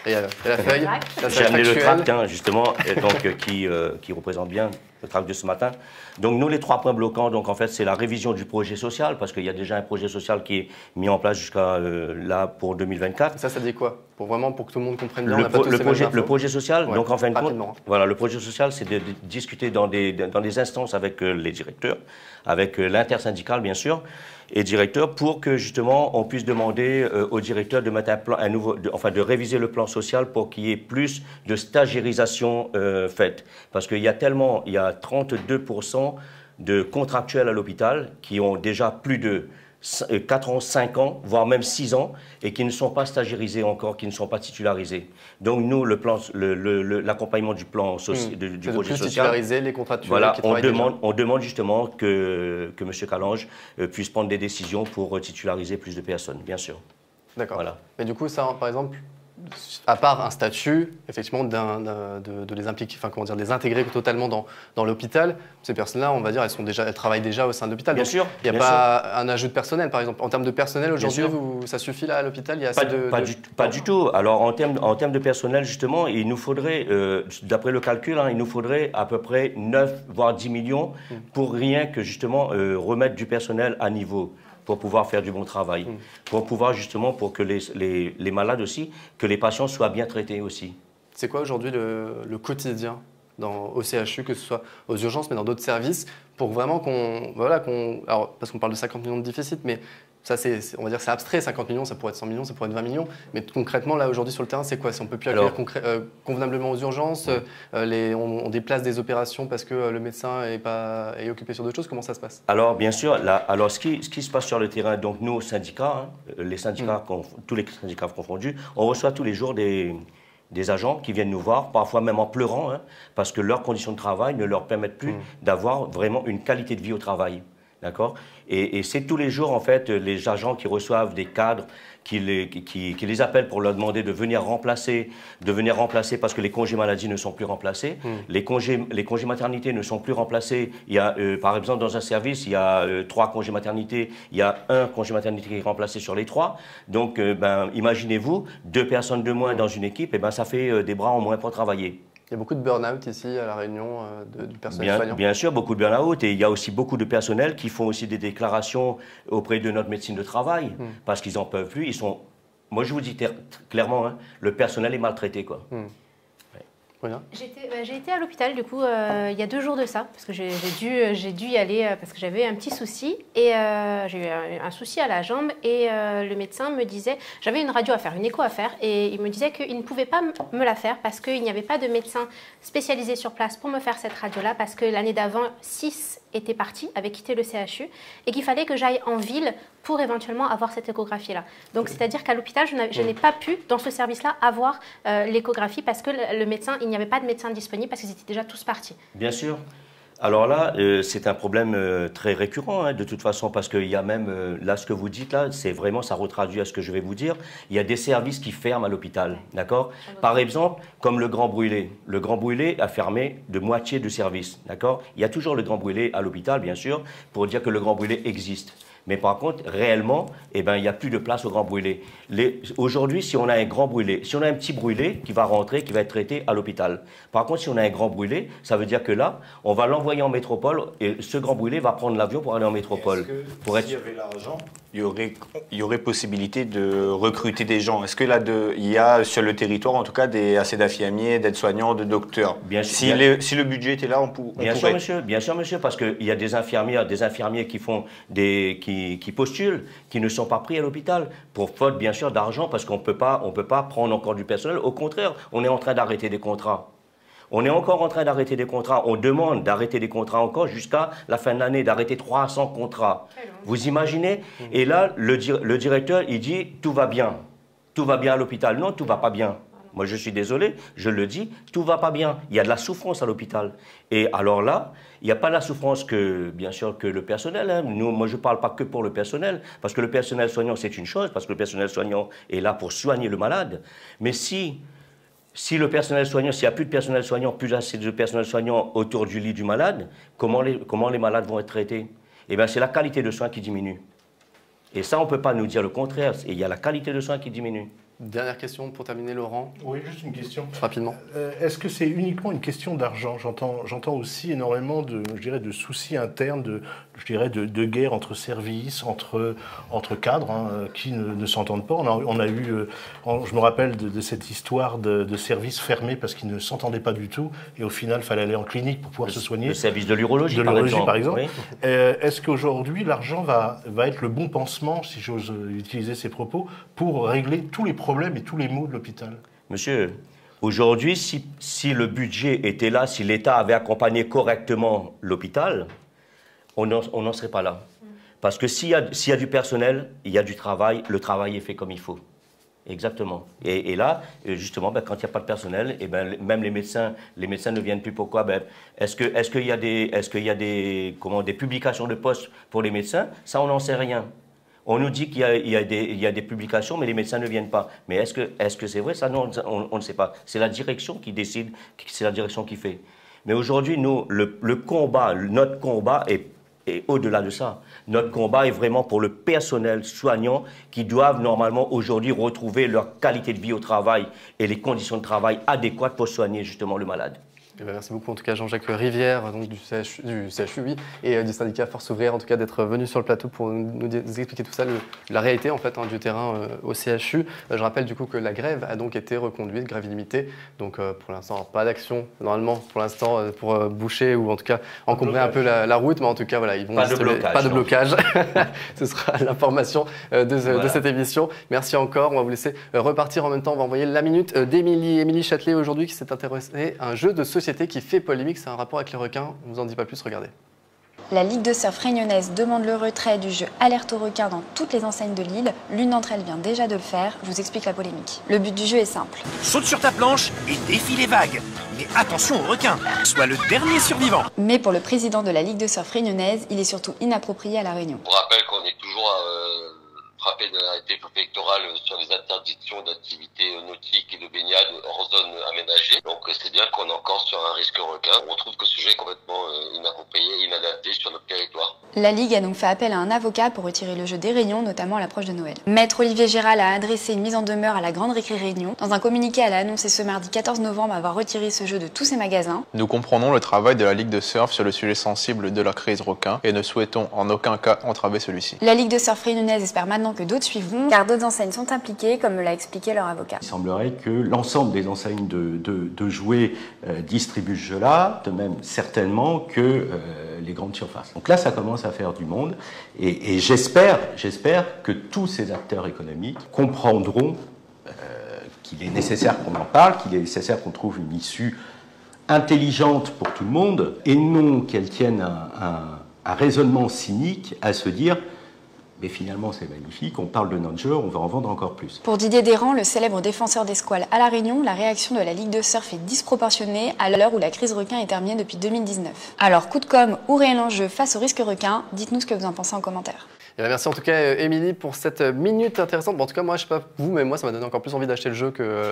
Et la feuille. J'ai amené le tract, hein, justement, donc, qui représente bien le tract de ce matin. Donc, nous, les 3 points bloquants, donc, en fait, c'est la révision du projet social, parce qu'il y a déjà un projet social qui est mis en place jusqu'à là pour 2024. Ça dit quoi? Pour que tout le monde comprenne bien, le projet social, donc en fin de compte, rapidement. voilà, le projet social, c'est de discuter dans des instances avec les directeurs, avec l'intersyndicale, bien sûr, et directeur, pour que justement on puisse demander au directeur de mettre de réviser le plan social pour qu'il y ait plus de stagiairisation faite. Parce qu'il y a 32% de contractuels à l'hôpital qui ont déjà plus de 4 ans, 5 ans, voire même 6 ans, et qui ne sont pas stagiairisés encore, qui ne sont pas titularisés. Donc nous, l'accompagnement du plan du projet social, titulariser les contractuels. Voilà, on demande justement que M. Calange puisse prendre des décisions pour titulariser plus de personnes, bien sûr. D'accord. Voilà. Mais du coup, ça, par exemple, à part un statut, effectivement, de les impliquer, de les intégrer totalement dans l'hôpital, ces personnes-là, on va dire, elles travaillent déjà au sein de l'hôpital. Bien sûr. Il n'y a pas un ajout de personnel, par exemple. En termes de personnel, aujourd'hui, ça suffit là à l'hôpital? Pas du tout. Alors, en termes de personnel, justement, il nous faudrait, d'après le calcul, il nous faudrait à peu près 9 voire 10 millions pour rien que, justement, remettre du personnel à niveau, pour pouvoir faire du bon travail, pour pouvoir justement, pour que les malades aussi, que les patients soient bien traités aussi. C'est quoi aujourd'hui le quotidien au CHU, que ce soit aux urgences, mais dans d'autres services, pour vraiment alors, parce qu'on parle de 50 millions de déficit, mais ça, on va dire c'est abstrait, 50 millions, ça pourrait être 100 millions, ça pourrait être 20 millions, mais concrètement, là, aujourd'hui, sur le terrain, c'est quoi? Si on ne peut plus accueillir convenablement aux urgences, on déplace des opérations parce que le médecin est occupé sur d'autres choses, comment ça se passe? Alors, bien sûr, ce qui se passe sur le terrain, donc nous, syndicats, les syndicats, tous les syndicats confondus, on reçoit tous les jours des agents qui viennent nous voir, parfois même en pleurant, parce que leurs conditions de travail ne leur permettent plus d'avoir vraiment une qualité de vie au travail. D'accord? Et c'est tous les jours, en fait, les agents qui reçoivent des cadres qui les appellent pour leur demander de venir remplacer parce que les congés maladie ne sont plus remplacés. Les congés maternité ne sont plus remplacés. Il y a, par exemple, dans un service, il y a 3 congés maternité. Il y a 1 congé maternité qui est remplacé sur les 3. Donc, imaginez-vous, 2 personnes de moins dans une équipe, ça fait des bras en moins pour travailler. Il y a beaucoup de burn-out ici à La Réunion du personnel soignant. Bien sûr, beaucoup de burn-out. Et il y a aussi beaucoup de personnel qui font aussi des déclarations auprès de notre médecine de travail parce qu'ils n'en peuvent plus. Moi, je vous dis clairement, le personnel est maltraité, quoi. Voilà. J'ai été à l'hôpital du coup il y a 2 jours de ça parce que j'ai dû y aller parce que j'avais un petit souci et j'ai eu un souci à la jambe et le médecin me disait, j'avais une radio à faire, une écho à faire et il me disait qu'il ne pouvait pas me la faire parce qu'il n'y avait pas de médecin spécialisé sur place pour me faire cette radio-là parce que l'année d'avant 6 étaient partis, avaient quitté le CHU et qu'il fallait que j'aille en ville pour éventuellement avoir cette échographie-là. Donc c'est-à-dire qu'à l'hôpital, je n'ai pas pu, dans ce service-là, avoir l'échographie parce que le médecin, il n'y avait pas de médecin disponible parce qu'ils étaient déjà tous partis. Bien sûr. Alors là, c'est un problème très récurrent, hein, de toute façon, parce qu'il y a même, là, ce que vous dites, là, c'est vraiment, ça retraduit à ce que je vais vous dire. Il y a des services qui ferment à l'hôpital, d'accord? Par exemple, comme le Grand Brûlé. Le Grand Brûlé a fermé de moitié de service, d'accord? Il y a toujours le Grand Brûlé à l'hôpital, bien sûr, pour dire que le Grand Brûlé existe. Mais par contre, réellement, eh ben, il n'y a plus de place au grand brûlé. Aujourd'hui, si on a un grand brûlé, si on a un petit brûlé qui va rentrer, qui va être traité à l'hôpital. Par contre, si on a un grand brûlé, ça veut dire que là, on va l'envoyer en métropole et ce grand brûlé va prendre l'avion pour aller en métropole. S'il y avait l'argent, il y aurait possibilité de recruter des gens. Est-ce que là, il y a sur le territoire, en tout cas, assez d'infirmiers, d'aides-soignants, de docteurs? Bien sûr. Si le budget était là, on pourrait. Bien sûr, monsieur, parce qu'il y a des infirmiers qui font qui postulent, qui ne sont pas pris à l'hôpital, pour faute, bien sûr, d'argent, parce qu'on ne peut pas prendre encore du personnel. Au contraire, on est en train d'arrêter des contrats. On est encore en train d'arrêter des contrats. On demande d'arrêter des contrats encore jusqu'à la fin de l'année, d'arrêter 300 contrats. Vous imaginez? Et là, le directeur, il dit « tout va bien ». Tout va bien à l'hôpital. Non, tout ne va pas bien. Moi, je suis désolé, je le dis, tout ne va pas bien. Il y a de la souffrance à l'hôpital. Et alors là, il n'y a pas la souffrance que, bien sûr, que le personnel. Hein. Moi, je ne parle pas que pour le personnel, parce que le personnel soignant, c'est une chose, parce que le personnel soignant est là pour soigner le malade. Mais si le personnel soignant, s'il n'y a plus de personnel soignant, plus assez de personnel soignant autour du lit du malade, comment les malades vont être traités? Eh bien, c'est la qualité de soins qui diminue. Et ça, on ne peut pas nous dire le contraire. Il y a la qualité de soins qui diminue. Dernière question pour terminer, Laurent. Oui, juste une question. Rapidement. Est-ce que c'est uniquement une question d'argent? J'entends aussi énormément de soucis internes, de guerre entre services, entre cadres qui ne s'entendent pas. On a eu, je me rappelle de cette histoire de services fermés parce qu'ils ne s'entendaient pas du tout et au final, il fallait aller en clinique pour pouvoir se soigner. Le service de l'urologie, par exemple. Oui. Est-ce qu'aujourd'hui, l'argent va être le bon pansement, si j'ose utiliser ces propos, pour régler tous les problèmes et tous les maux de l'hôpital? Monsieur, aujourd'hui, si le budget était là, si l'État avait accompagné correctement l'hôpital, on n'en serait pas là. Parce que s'il y a du personnel, il y a du travail, le travail est fait comme il faut. Exactement. Et là, justement, quand il n'y a pas de personnel, même les médecins ne viennent plus. Pourquoi? Est-ce qu'il y a des publications de postes pour les médecins? Ça, on n'en sait rien. On nous dit qu'il y a des publications, mais les médecins ne viennent pas. Mais est-ce que c'est vrai? Ça, non, on ne sait pas. C'est la direction qui décide, c'est la direction qui fait. Mais aujourd'hui, nous, notre combat est au-delà de ça. Notre combat est vraiment pour le personnel soignant qui doivent normalement aujourd'hui retrouver leur qualité de vie au travail et les conditions de travail adéquates pour soigner justement le malade. Merci beaucoup en tout cas Jean-Jacques Rivière donc du CHU oui, et du syndicat Force Ouvrière en tout cas d'être venu sur le plateau pour nous expliquer tout ça, la réalité en fait du terrain au CHU. Je rappelle du coup que la grève a donc été reconduite, grève illimitée, donc pour l'instant pas d'action normalement pour l'instant pour boucher ou en tout cas encombrer un peu la route, mais en tout cas voilà, ils vont pas de blocage. Ce sera l'information de cette émission. Merci encore, on va vous laisser repartir en même temps, on va envoyer la minute d'Émilie Châtelet aujourd'hui qui s'est intéressée à un jeu de société qui fait polémique, c'est un rapport avec les requins, on ne vous en dit pas plus, regardez. La Ligue de surf réunionnaise demande le retrait du jeu Alerte aux requins dans toutes les enseignes de l'île. L'une d'entre elles vient déjà de le faire, je vous explique la polémique. Le but du jeu est simple. Saute sur ta planche et défie les vagues. Mais attention aux requins, sois le dernier survivant. Mais pour le président de la Ligue de surf réunionnaise, il est surtout inapproprié à La Réunion. Je vous rappelle qu'on est toujours frappé de l'arrêté préfectoral sur les interdictions d'activités nautiques et de baignade hors zone aménagée. Donc c'est bien qu'on est encore sur un risque requin. On trouve que ce sujet est complètement inapproprié et inadapté sur notre territoire. La Ligue a donc fait appel à un avocat pour retirer le jeu des Réunions, notamment à l'approche de Noël. Maître Olivier Géral a adressé une mise en demeure à la Grande Récré Réunion. Dans un communiqué, elle a annoncé ce mardi 14 novembre avoir retiré ce jeu de tous ses magasins. Nous comprenons le travail de la Ligue de surf sur le sujet sensible de la crise requin et ne souhaitons en aucun cas entraver celui-ci. La Ligue de surf réunionnaise espère maintenant que d'autres suivront, car d'autres enseignes sont impliquées, comme me l'a expliqué leur avocat. Il semblerait que l'ensemble des enseignes de jouets distribuent ce jeu-là, de même certainement que les grandes surfaces. Donc là, ça commence à faire du monde, et j'espère que tous ces acteurs économiques comprendront qu'il est nécessaire qu'on en parle, qu'il est nécessaire qu'on trouve une issue intelligente pour tout le monde, et non qu'elle tienne un raisonnement cynique à se dire Mais finalement, c'est magnifique, on parle de notre jeu, on va en vendre encore plus. Pour Didier Desrand, le célèbre défenseur des squales à La Réunion, la réaction de la Ligue de surf est disproportionnée à l'heure où la crise requin est terminée depuis 2019. Alors, coup de com' ou réel enjeu face au risque requin, dites-nous ce que vous en pensez en commentaire. Et bien, merci en tout cas, Émilie, pour cette minute intéressante. Bon, en tout cas, moi, je sais pas vous, mais moi, ça m'a donné encore plus envie d'acheter le jeu que,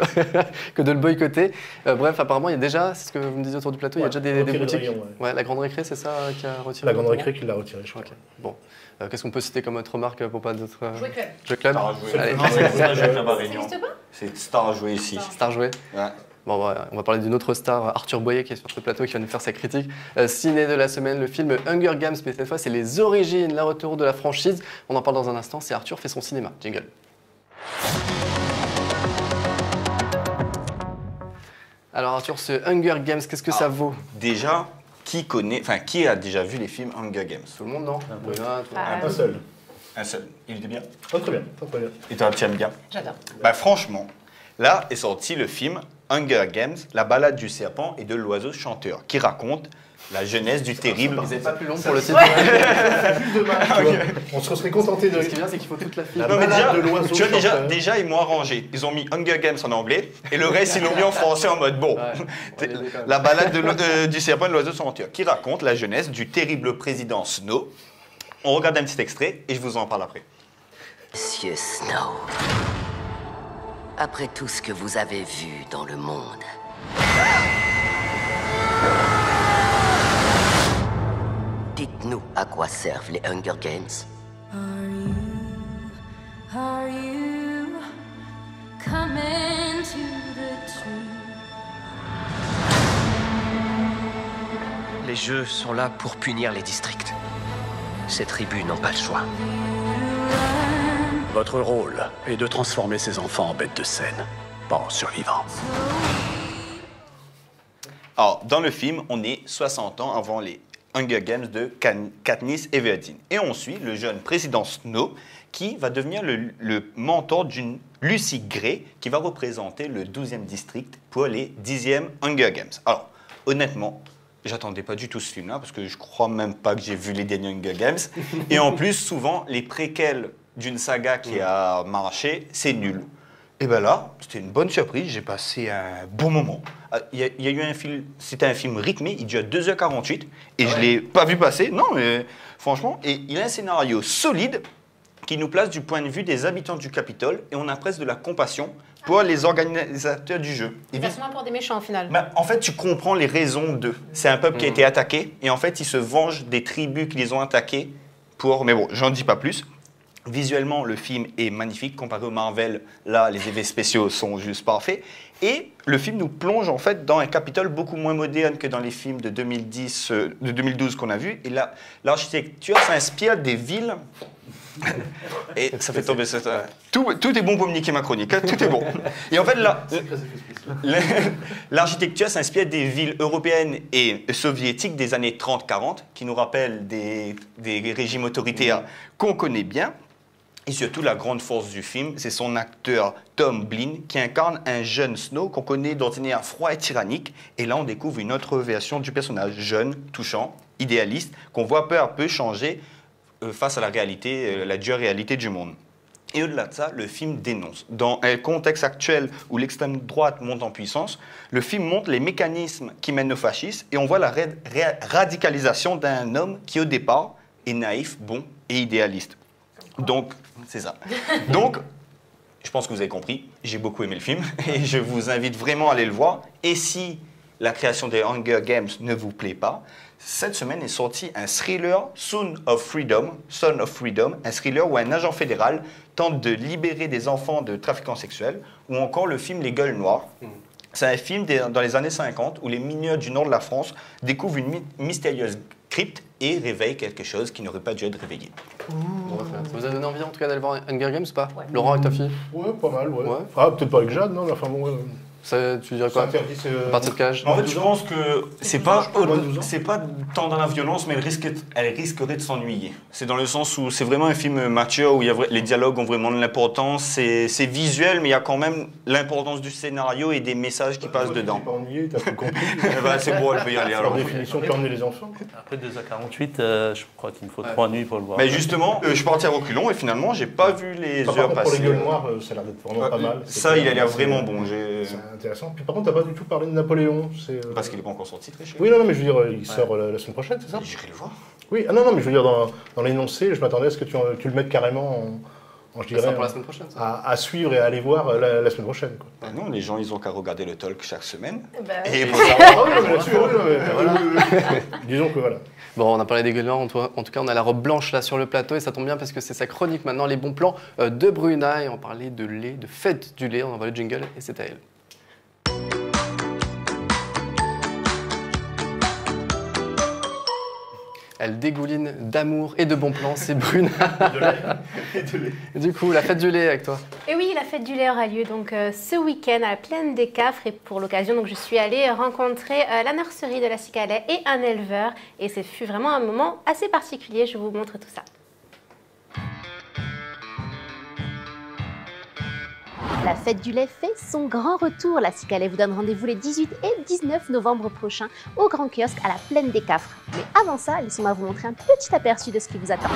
que de le boycotter. Bref, apparemment, il y a déjà, c'est ce que vous me disiez autour du plateau, il y a déjà des boutiques. Rayon, ouais, la Grande Récré, c'est ça qui a retiré. La Grande Récré qui l'a retiré, je crois. Okay. Bon. Qu'est-ce qu'on peut citer comme autre marque pour pas d'autres. Jouet Club. Jouet Club. Star Jouet. Allez. Ça n'existe pas? C'est Star Jouet ici. Star Jouet. Ouais. Bon, on va parler d'une autre star, Arthur Boyer, qui est sur ce plateau, qui va nous faire sa critique. Ciné de la semaine, le film Hunger Games, mais cette fois, c'est les origines, le retour de la franchise. On en parle dans un instant, c'est Arthur fait son cinéma. Jingle. Alors Arthur, ce Hunger Games, qu'est-ce que ça vaut? Déjà, qui a déjà vu les films Hunger Games? Tout le monde, non? Un seul. Un seul. Il était bien? Oh, très bien, très bien. Et toi, tu aimes bien? J'adore. Bah franchement, là est sorti le film Hunger Games, la balade du serpent et de l'oiseau chanteur, qui raconte la jeunesse du terrible. Vous n'êtes pas plus long pour le site. On se serait contenté de. Ce qui est bien, c'est qu'il faut toute la file. Non, mais balade de l'oiseau tu vois, chanteur. déjà, ils m'ont arrangé. Ils ont mis Hunger Games en anglais et le reste, ils l'ont mis en français en mode bon. Ouais, La balade du serpent et de l'oiseau chanteur, qui raconte la jeunesse du terrible président Snow. On regarde un petit extrait et je vous en parle après. Monsieur Snow, après tout ce que vous avez vu dans le monde, dites-nous à quoi servent les Hunger Games. Are you coming to the tree? Les jeux sont là pour punir les districts. Ces tribus n'ont pas le choix. Votre rôle est de transformer ces enfants en bêtes de scène, pas en survivants. Alors, dans le film, on est 60 ans avant les Hunger Games de Katniss Everdeen. Et on suit le jeune président Snow qui va devenir le mentor d'une Lucy Gray qui va représenter le 12e district pour les 10e Hunger Games. Alors, honnêtement, j'attendais pas du tout ce film-là parce que je crois même pas que j'ai vu les derniers Hunger Games. Et en plus, souvent, les préquels d'une saga qui a marché, c'est nul. Et bien là, c'était une bonne surprise, j'ai passé un bon moment. Il y a eu un film, c'était un film rythmé, il dure 2h48 et je ne l'ai pas vu passer, non mais franchement, et il a un scénario solide qui nous place du point de vue des habitants du Capitole et on a presque de la compassion pour les organisateurs du jeu. Ils passent moins pour des méchants au final. Bah, en fait, tu comprends les raisons d'eux. C'est un peuple qui a été attaqué et en fait, ils se vengent des tribus qui les ont attaqués pour... Mais bon, j'en dis pas plus. Visuellement, le film est magnifique. Comparé au Marvel, là, les effets spéciaux sont juste parfaits. Et le film nous plonge en fait dans un Capitole beaucoup moins moderne que dans les films de 2012 qu'on a vus. Et là, l'architecture s'inspire des villes... Et ça fait tomber ça. Tout est bon pour me niquer ma chronique, hein, tout est bon. Et en fait, l'architecture s'inspire des villes européennes et soviétiques des années 30-40, qui nous rappellent des régimes autoritaires qu'on connaît bien. Et surtout, la grande force du film, c'est son acteur Tom Blin, qui incarne un jeune Snow qu'on connaît d'ordinaire froid et tyrannique. Et là, on découvre une autre version du personnage, jeune, touchant, idéaliste, qu'on voit peu à peu changer face à la réalité, la dure réalité du monde. Et au-delà de ça, le film dénonce. Dans un contexte actuel où l'extrême droite monte en puissance, le film montre les mécanismes qui mènent au fascisme et on voit la radicalisation d'un homme qui, au départ, est naïf, bon et idéaliste. Donc, c'est ça. Donc, je pense que vous avez compris, j'ai beaucoup aimé le film et je vous invite vraiment à aller le voir. Et si la création des Hunger Games ne vous plaît pas, cette semaine est sorti un thriller, Son of Freedom, un thriller où un agent fédéral tente de libérer des enfants de trafiquants sexuels, ou encore le film Les Gueules Noires. C'est un film dans les années 50 où les mineurs du nord de la France découvrent une mystérieuse crypte et réveillent quelque chose qui n'aurait pas dû être réveillé. Bon, ça vous a donné envie en tout cas d'aller voir Hunger Games ou pas? Laurent avec ta fille? Ouais, pas mal, ouais. Ah, peut-être pas avec Jade, non, mais enfin bon... Ça, tu dirais quoi? interdit, À partir de quel âge? En fait, je pense que c'est pas tant dans la violence, mais elle risquerait de s'ennuyer. C'est dans le sens où c'est vraiment un film mature, où les dialogues ont vraiment de l'importance. C'est visuel, mais il y a quand même l'importance du scénario et des messages qui passent dedans. Tu pas ennuyé, t'as tout compris. C'est bon, elle peut y aller alors. Par définition, tu emmener les enfants. Après 2h48, je crois qu'il me faut 3 nuits pour le voir. Mais justement, je suis parti à reculons et finalement, j'ai pas vu les heures Pour passer. les gueules noires, ça a l'air d'être vraiment pas mal. Ça, il a l'air vraiment bon. C'est intéressant. Puis par contre, t'as pas du tout parlé de Napoléon. Parce qu'il n'est pas encore sorti, très cher. Oui, non, mais je veux dire, il sort la semaine prochaine, c'est ça? J'irai le voir. Oui, non, mais je veux dire, dans l'énoncé, je m'attendais à ce que tu le mettes carrément je dirais, pour la semaine prochaine, ça. À suivre et à aller voir la semaine prochaine. Quoi. Ben non, les gens, ils ont qu'à regarder le talk chaque semaine. Et il faut savoir. Disons que voilà. Bon, on a parlé des gueules noires, en tout cas, on a la robe blanche là sur le plateau et ça tombe bien parce que c'est sa chronique maintenant, les bons plans de Bruna. Et on parlait de lait, de fête du lait. On envoie le jingle et c'est à elle. Elle dégouline d'amour et de bons plans, c'est Bruna. Et de lait. Du coup, la fête du lait avec toi. Et oui, la fête du lait aura lieu donc ce week-end à la Plaine des Cafres. Et pour l'occasion, donc je suis allée rencontrer la nurserie de la Cicalais et un éleveur. Et ce fut vraiment un moment assez particulier. Je vous montre tout ça. La fête du lait fait son grand retour. La Cicalais vous donne rendez-vous les 18 et 19 novembre prochains au Grand Kiosque à la Plaine des Cafres. Mais avant ça, laissez-moi vous montrer un petit aperçu de ce qui vous attend.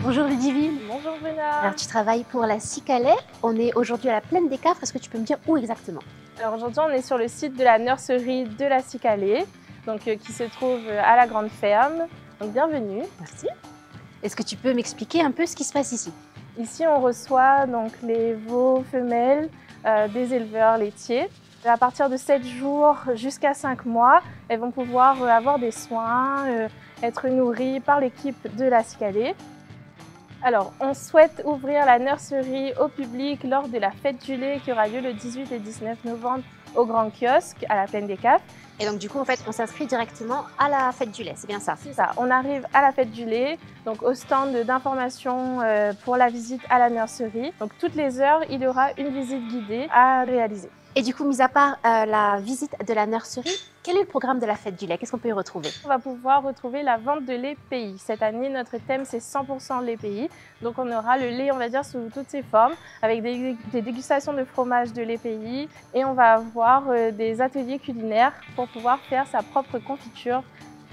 Bonjour Ludivine. Bonjour Bruna. Alors tu travailles pour la Cicalais. On est aujourd'hui à la Plaine des Cafres. Est-ce que tu peux me dire où exactement? Alors aujourd'hui on est sur le site de la nurserie de la Cicalais, donc qui se trouve à la Grande Ferme. Donc bienvenue. Merci. Est-ce que tu peux m'expliquer un peu ce qui se passe ici? Ici, on reçoit donc les veaux femelles des éleveurs laitiers. À partir de 7 jours jusqu'à 5 mois, elles vont pouvoir avoir des soins, être nourries par l'équipe de la Cicalais. Alors, on souhaite ouvrir la nurserie au public lors de la fête du lait qui aura lieu le 18 et 19 novembre au Grand Kiosque à la Plaine des Cafres. Et donc du coup, en fait, on s'inscrit directement à la fête du lait, c'est bien ça? C'est ça, on arrive à la fête du lait, donc au stand d'information pour la visite à la nurserie. Donc toutes les heures, il y aura une visite guidée à réaliser. Et du coup, mis à part la visite de la nurserie, quel est le programme de la fête du lait? Qu'est-ce qu'on peut y retrouver? On va pouvoir retrouver la vente de lait pays. Cette année, notre thème, c'est 100% lait pays. Donc on aura le lait, on va dire, sous toutes ses formes, avec des dégustations de fromage de lait pays. Et on va avoir des ateliers culinaires pour pouvoir faire sa propre confiture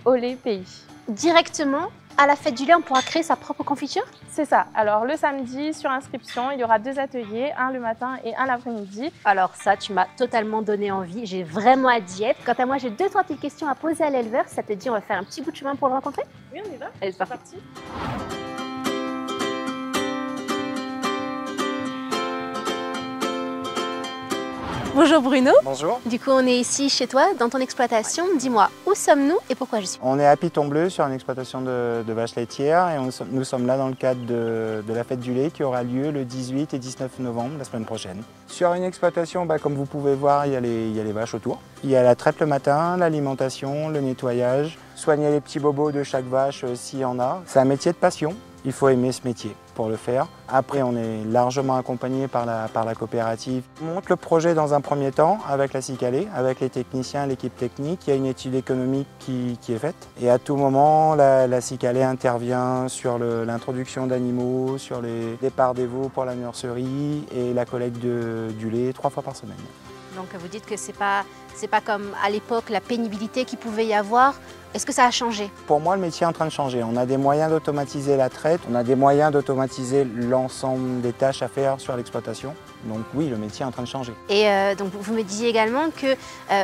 au lait pays. Directement à la fête du lait, on pourra créer sa propre confiture? C'est ça. Alors le samedi, sur inscription, il y aura 2 ateliers, un le matin et un l'après-midi. Alors ça, tu m'as totalement donné envie. J'ai vraiment hâte d'y être. Quant à moi, j'ai 2-3 petites questions à poser à l'éleveur. Si ça te dit, on va faire un petit bout de chemin pour le rencontrer? Oui, on y va. Allez, c'est parti. Bonjour Bruno. Bonjour. Du coup, on est ici chez toi, dans ton exploitation. Dis-moi, où sommes-nous et pourquoi je suis? On est à Piton-Bleu sur une exploitation de vaches laitières et nous sommes là dans le cadre de la fête du lait qui aura lieu le 18 et 19 novembre, la semaine prochaine. Sur une exploitation, comme vous pouvez voir, il y a les vaches autour. Il y a la traite le matin, l'alimentation, le nettoyage, soigner les petits bobos de chaque vache s'il y en a. C'est un métier de passion. Il faut aimer ce métier pour le faire. Après, on est largement accompagné par la coopérative. On monte le projet dans un premier temps avec la Cicalais, avec les techniciens, l'équipe technique. Il y a une étude économique qui est faite. Et à tout moment, la Cicalais intervient sur l'introduction d'animaux, sur les départs des veaux pour la nurserie et la collecte du lait 3 fois par semaine. Donc vous dites que c'est pas comme à l'époque la pénibilité qu'il pouvait y avoir. Est-ce que ça a changé? Pour moi, le métier est en train de changer. On a des moyens d'automatiser la traite, on a des moyens d'automatiser l'ensemble des tâches à faire sur l'exploitation. Donc oui, le métier est en train de changer. Et donc vous me disiez également que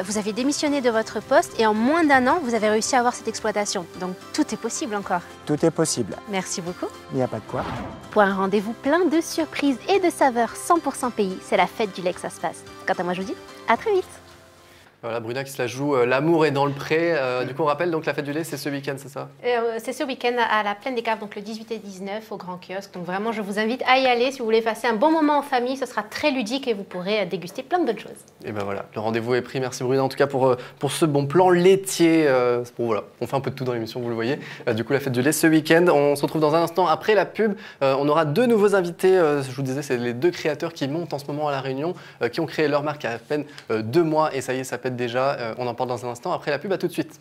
vous aviez démissionné de votre poste et en moins d'1 an, vous avez réussi à avoir cette exploitation. Donc tout est possible encore. Tout est possible. Merci beaucoup. Il n'y a pas de quoi. Pour un rendez-vous plein de surprises et de saveurs 100% pays, c'est la fête du lait que ça se passe. Quant à moi, je vous dis à très vite. Voilà, Bruna qui se la joue, l'amour est dans le pré. Du coup, on rappelle, donc la fête du lait, c'est ce week-end, c'est ça? C'est ce week-end à la Plaine des Caves, donc le 18 et 19 au Grand Kiosque. Donc vraiment, je vous invite à y aller. Si vous voulez passer un bon moment en famille, ce sera très ludique et vous pourrez déguster plein de bonnes choses. Et ben voilà, le rendez-vous est pris. Merci Bruna, en tout cas pour ce bon plan laitier. Bon voilà, on fait un peu de tout dans l'émission, vous le voyez. Du coup, la fête du lait ce week-end. On se retrouve dans un instant après la pub. On aura 2 nouveaux invités. Je vous disais, c'est les 2 créateurs qui montent en ce moment à La Réunion, qui ont créé leur marque à peine 2 mois et ça y est, ça pète déjà. On en parle dans un instant. Après la pub, à tout de suite.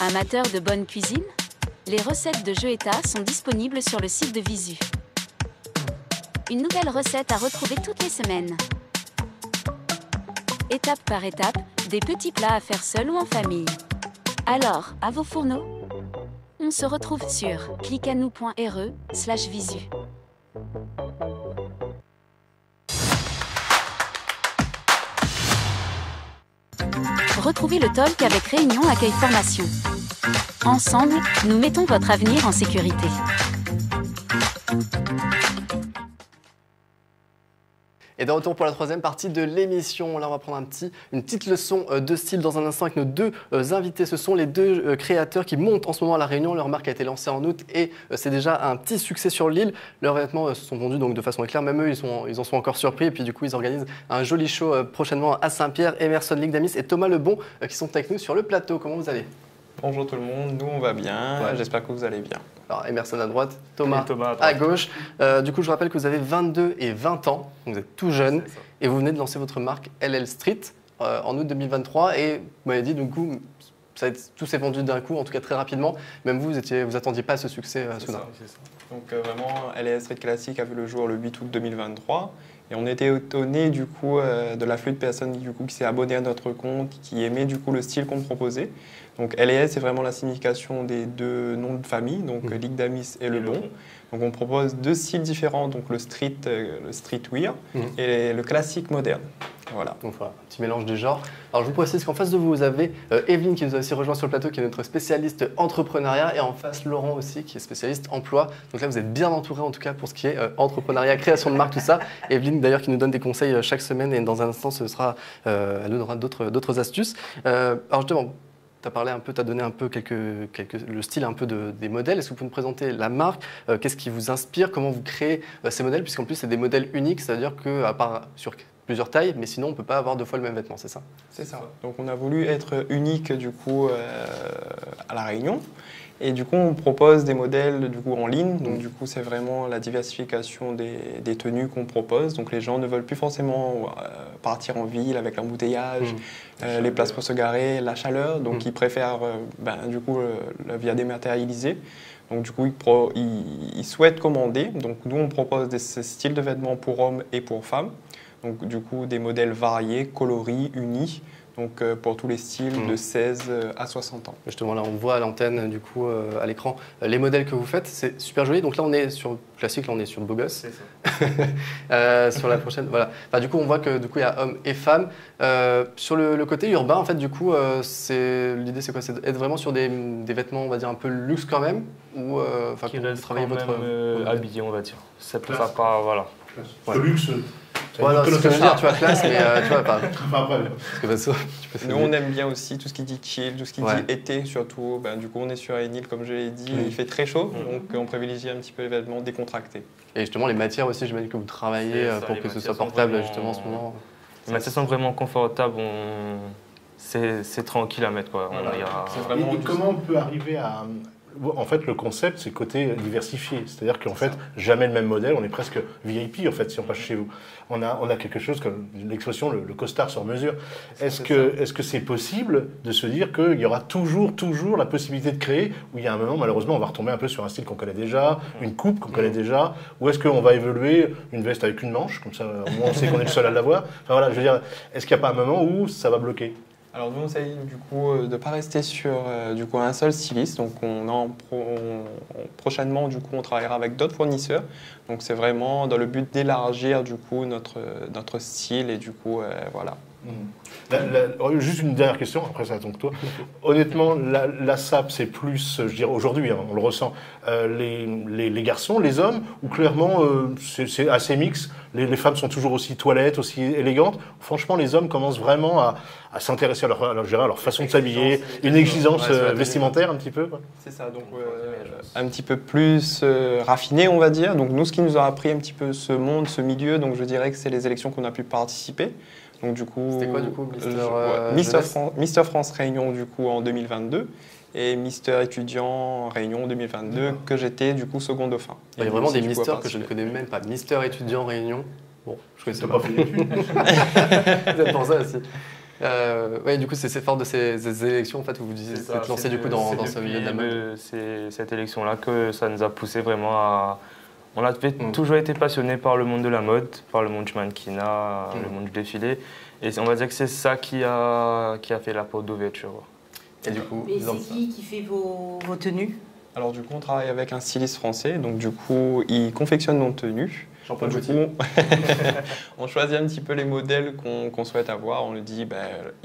Amateurs de bonne cuisine? Les recettes de Joëta sont disponibles sur le site de Visu. Une nouvelle recette à retrouver toutes les semaines. Étape par étape, des petits plats à faire seul ou en famille. Alors, à vos fourneaux? On se retrouve sur cliquanou.re/visu. Retrouvez le talk avec Réunion Accueil Formation. Ensemble, nous mettons votre avenir en sécurité. Et de retour pour la 3e partie de l'émission. Là, on va prendre une petite leçon de style dans un instant avec nos 2 invités. Ce sont les 2 créateurs qui montent en ce moment à La Réunion. Leur marque a été lancée en août et c'est déjà un petit succès sur l'île. Leurs vêtements se sont vendus donc de façon éclair. Même eux, ils en sont encore surpris. Et puis du coup, ils organisent un joli show prochainement à Saint-Pierre. Emerson Ligdamis et Thomas Lebon qui sont avec nous sur le plateau. Comment vous allez? Bonjour tout le monde, nous on va bien, Ouais. J'espère que vous allez bien. Alors Emerson à droite, Thomas à gauche. Du coup, je rappelle que vous avez 22 et 20 ans, donc vous êtes tout jeune, et vous venez de lancer votre marque LL Street en août 2023. Et vous m'avez dit, du coup, tout s'est vendu d'un coup, en tout cas très rapidement. Même vous attendiez pas à ce succès soudain. C'est ça. Donc vraiment, LL Street Classique a vu le jour le 8 août 2023. Et on était étonnés du coup de l'afflux de personnes du coup, qui s'est abonné à notre compte, qui aimaient du coup le style qu'on proposait. Donc LAS, c'est vraiment la signification des 2 noms de famille, donc Ligdamis et Lebon. Donc on propose 2 styles différents, donc le streetwear et le classique moderne. Voilà. Donc voilà, un petit mélange des genres. Alors je vous précise qu'en face de vous, vous avez Evelyne qui nous a aussi rejoint sur le plateau, qui est notre spécialiste entrepreneuriat, et en face Laurent aussi, qui est spécialiste emploi. Donc là, vous êtes bien entourés en tout cas pour ce qui est entrepreneuriat, création de marque, tout ça. Evelyne d'ailleurs qui nous donne des conseils chaque semaine, et dans un instant, elle nous donnera d'autres astuces. Alors justement, tu as parlé un peu, tu as donné un peu le style un peu des modèles. Est-ce que vous pouvez nous présenter la marque? Qu'est-ce qui vous inspire? Comment vous créez ces modèles? Puisqu'en plus, c'est des modèles uniques, c'est-à-dire qu'à part sur plusieurs tailles, mais sinon, on ne peut pas avoir 2 fois le même vêtement, c'est ça? C'est ça. Donc on a voulu être unique du coup à La Réunion. Et du coup, on propose des modèles du coup, en ligne. Donc, du coup, c'est vraiment la diversification des tenues qu'on propose. Donc, les gens ne veulent plus forcément partir en ville avec l'embouteillage, les places pour se garer, la chaleur. Donc, ils préfèrent du coup, la via dématérialisée. Donc, du coup, ils souhaitent commander. Donc, nous, on propose ces styles de vêtements pour hommes et pour femmes. Donc, du coup, des modèles variés, coloris, unis. Donc pour tous les styles de 16 à 60 ans. Justement, là, on voit à l'antenne, du coup, à l'écran, les modèles que vous faites. C'est super joli. Donc là, on est sur le classique, là, on est sur le beau gosse. C'est ça. Sur la prochaine, voilà. Enfin, du coup, on voit que du coup, il y a hommes et femmes. Sur le côté urbain, en fait, du coup, l'idée, c'est quoi? C'est d'être vraiment sur des vêtements, on va dire, un peu luxe quand même, ou qui reste travailler votre habillé, on va dire. Ça peut pas, voilà. Le luxe. Voilà, ce que je veux dire, tu vois, classe, mais tu vois, pas. Nous, on aime bien aussi tout ce qui dit chill, tout ce qui dit été, surtout. Du coup, on est sur une île, comme je l'ai dit, il fait très chaud, donc on privilégie un petit peu les vêtements décontractés. Et justement, les matières aussi, j'imagine que vous travaillez pour que ce soit portable, justement, en ce moment. Les matières sont vraiment confortables, c'est tranquille à mettre, quoi. Et comment on peut arriver à... En fait, le concept, c'est côté diversifié. C'est-à-dire qu'en fait, jamais le même modèle. On est presque VIP, en fait, si on passe chez vous. On a quelque chose comme l'expression, le costard sur mesure. Est-ce que c'est possible de se dire qu'il y aura toujours la possibilité de créer, où il y a un moment, malheureusement, on va retomber un peu sur un style qu'on connaît déjà, une coupe qu'on connaît déjà, ou est-ce qu'on va évoluer une veste avec une manche, comme ça, au moins on sait qu'on est le seul à l'avoir. Enfin voilà, je veux dire, est-ce qu'il n'y a pas un moment où ça va bloquer ? Alors nous on essaye du coup de ne pas rester sur du coup un seul styliste, donc prochainement du coup on travaillera avec d'autres fournisseurs, donc c'est vraiment dans le but d'élargir du coup notre style et du coup voilà. Juste une dernière question, après ça tombe toi. Honnêtement, la SAP, c'est plus, je dirais aujourd'hui, hein, on le ressent, les garçons, les hommes, ou clairement c'est assez mix, les femmes sont toujours aussi toilettes, aussi élégantes. Franchement, les hommes commencent vraiment à s'intéresser à leur façon de s'habiller, une exigence vestimentaire un petit peu. C'est ça, donc un petit peu plus raffiné, on va dire. Donc nous, ce qui nous a appris un petit peu ce monde, ce milieu, donc je dirais que c'est les élections qu'on a pu participer. Donc du coup, c'était quoi du coup, Mister France Réunion du coup en 2022 et Mister Étudiant Réunion 2022 que j'étais du coup second dauphin. Il y a vraiment des misters que je ne connais même pas. Mister Étudiant Réunion, bon, je connaissais pas. C'est pour ça aussi. Ouais, du coup, c'est fort de ces élections en fait où vous disiez vous êtes lancé du coup dans ce milieu de la mode. C'est cette élection-là que ça nous a poussé vraiment à. On a toujours été passionnés par le monde de la mode, par le monde du mannequinat, le monde du défilé. Et on va dire que c'est ça qui a fait la porte d'ouverture. Et du coup, et c'est qui fait vos tenues? Alors du coup, on travaille avec un styliste français. Donc du coup, il confectionne nos tenues. Jean-Paul du coup, on choisit un petit peu les modèles qu'on souhaite avoir. On le dit,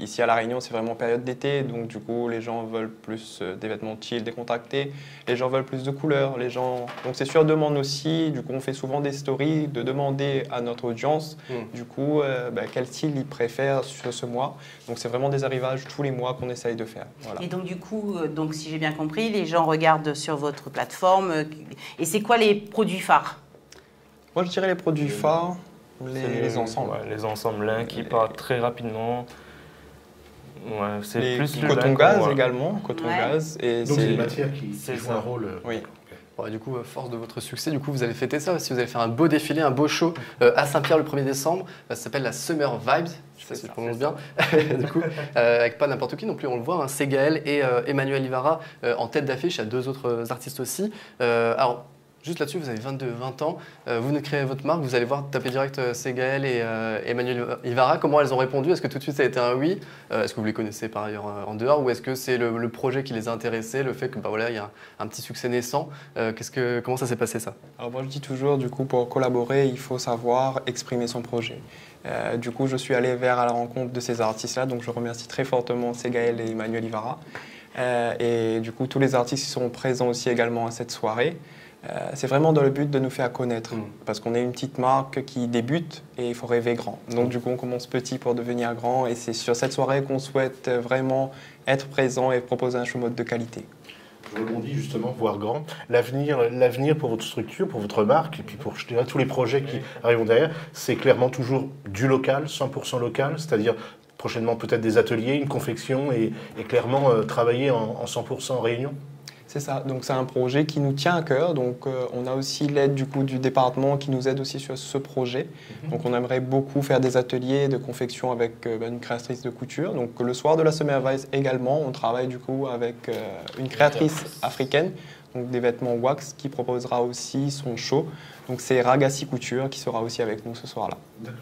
ici à La Réunion, c'est vraiment période d'été. Donc du coup, les gens veulent plus des vêtements chill, décontractés. Les gens veulent plus de couleurs. Donc c'est sur demande aussi. Du coup, on fait souvent des stories de demander à notre audience du coup, quel style ils préfèrent sur ce mois. Donc c'est vraiment des arrivages tous les mois qu'on essaye de faire. Voilà. Et donc du coup, si j'ai bien compris, les gens regardent sur votre plateforme. Et c'est quoi les produits phares? Moi, je dirais les produits phares, les ensembles. Ouais, les ensembles lin qui partent très rapidement. Ouais, c'est plus le coton gaz également, coton gaz. Et donc c'est des matières qui jouent un rôle. Oui. Bon, du coup, force de votre succès, du coup, vous allez fêter ça aussi. Vous allez faire un beau défilé, un beau show à Saint-Pierre le 1er décembre. Ça s'appelle la Summer Vibes. Je sais pas si je prononce bien. Du coup, avec pas n'importe qui non plus, on le voit. Hein, Segaël et Emmanuel Ivara en tête d'affiche. Il y a deux autres artistes aussi. Alors, juste là-dessus, vous avez 20 ans, vous venez de créer votre marque, vous allez voir taper direct Segaël et Emmanuel Ivara. Comment elles ont répondu? Est-ce que tout de suite ça a été un oui? Est-ce que vous les connaissez par ailleurs en dehors? Ou est-ce que c'est le projet qui les a intéressés, le fait que voilà, il y a un petit succès naissant? Comment ça s'est passé ça? Alors moi je dis toujours, du coup, pour collaborer, il faut savoir exprimer son projet. Du coup, je suis allé à la rencontre de ces artistes-là, donc je remercie très fortement Segaël et Emmanuel Ivara. Et du coup, tous les artistes qui seront présents aussi également à cette soirée. C'est vraiment dans le but de nous faire connaître, parce qu'on est une petite marque qui débute et il faut rêver grand. Donc du coup, on commence petit pour devenir grand et c'est sur cette soirée qu'on souhaite vraiment être présent et proposer un show mode de qualité. Je rebondis justement, voir grand. L'avenir pour votre structure, pour votre marque, et puis pour tous les projets qui arrivent derrière, c'est clairement toujours du local, 100% local, c'est-à-dire prochainement peut-être des ateliers, une confection et clairement travailler en 100% Réunion. C'est ça, donc c'est un projet qui nous tient à cœur, donc on a aussi l'aide du département qui nous aide aussi sur ce projet. Donc on aimerait beaucoup faire des ateliers de confection avec une créatrice de couture. Donc le soir de la Summer Vibes également, on travaille du coup avec une créatrice africaine, donc des vêtements wax, qui proposera aussi son show. Donc c'est Ragassi Couture qui sera aussi avec nous ce soir-là. D'accord.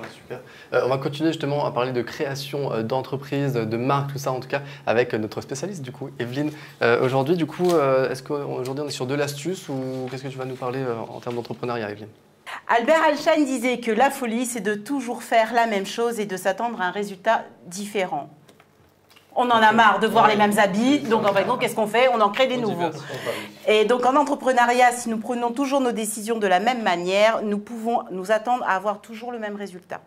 Ouais, super. On va continuer justement à parler de création d'entreprise, de marque, tout ça en tout cas, avec notre spécialiste du coup, Evelyne. Aujourd'hui, du coup, est-ce qu'aujourd'hui on est sur de l'astuce ou qu'est-ce que tu vas nous parler en termes d'entrepreneuriat, Evelyne? Albert Einstein disait que la folie, c'est de toujours faire la même chose et de s'attendre à un résultat différent. On en a marre de voir les mêmes habits, donc en fait, qu'est-ce qu'on fait? On en crée des nouveaux. Et donc en entrepreneuriat, si nous prenons toujours nos décisions de la même manière, nous pouvons nous attendre à avoir toujours le même résultat.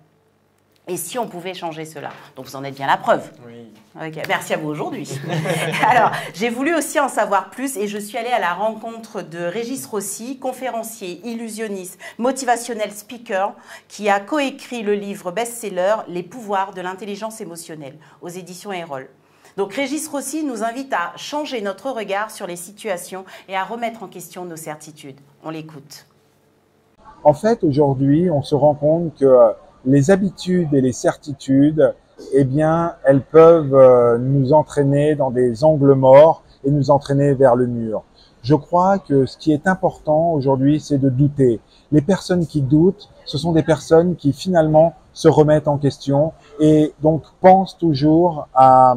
Et si on pouvait changer cela? Donc vous en êtes bien la preuve. Oui. Okay. Merci à vous aujourd'hui. Alors, j'ai voulu aussi en savoir plus et je suis allée à la rencontre de Régis Rossi, conférencier, illusionniste, motivationnel speaker, qui a coécrit le livre best-seller « Les pouvoirs de l'intelligence émotionnelle » aux éditions Erol. Donc Régis Rossi nous invite à changer notre regard sur les situations et à remettre en question nos certitudes. On l'écoute. En fait, aujourd'hui, on se rend compte que les habitudes et les certitudes, eh bien, elles peuvent nous entraîner dans des angles morts et nous entraîner vers le mur. Je crois que ce qui est important aujourd'hui, c'est de douter. Les personnes qui doutent, ce sont des personnes qui finalement se remettent en question et donc pensent toujours à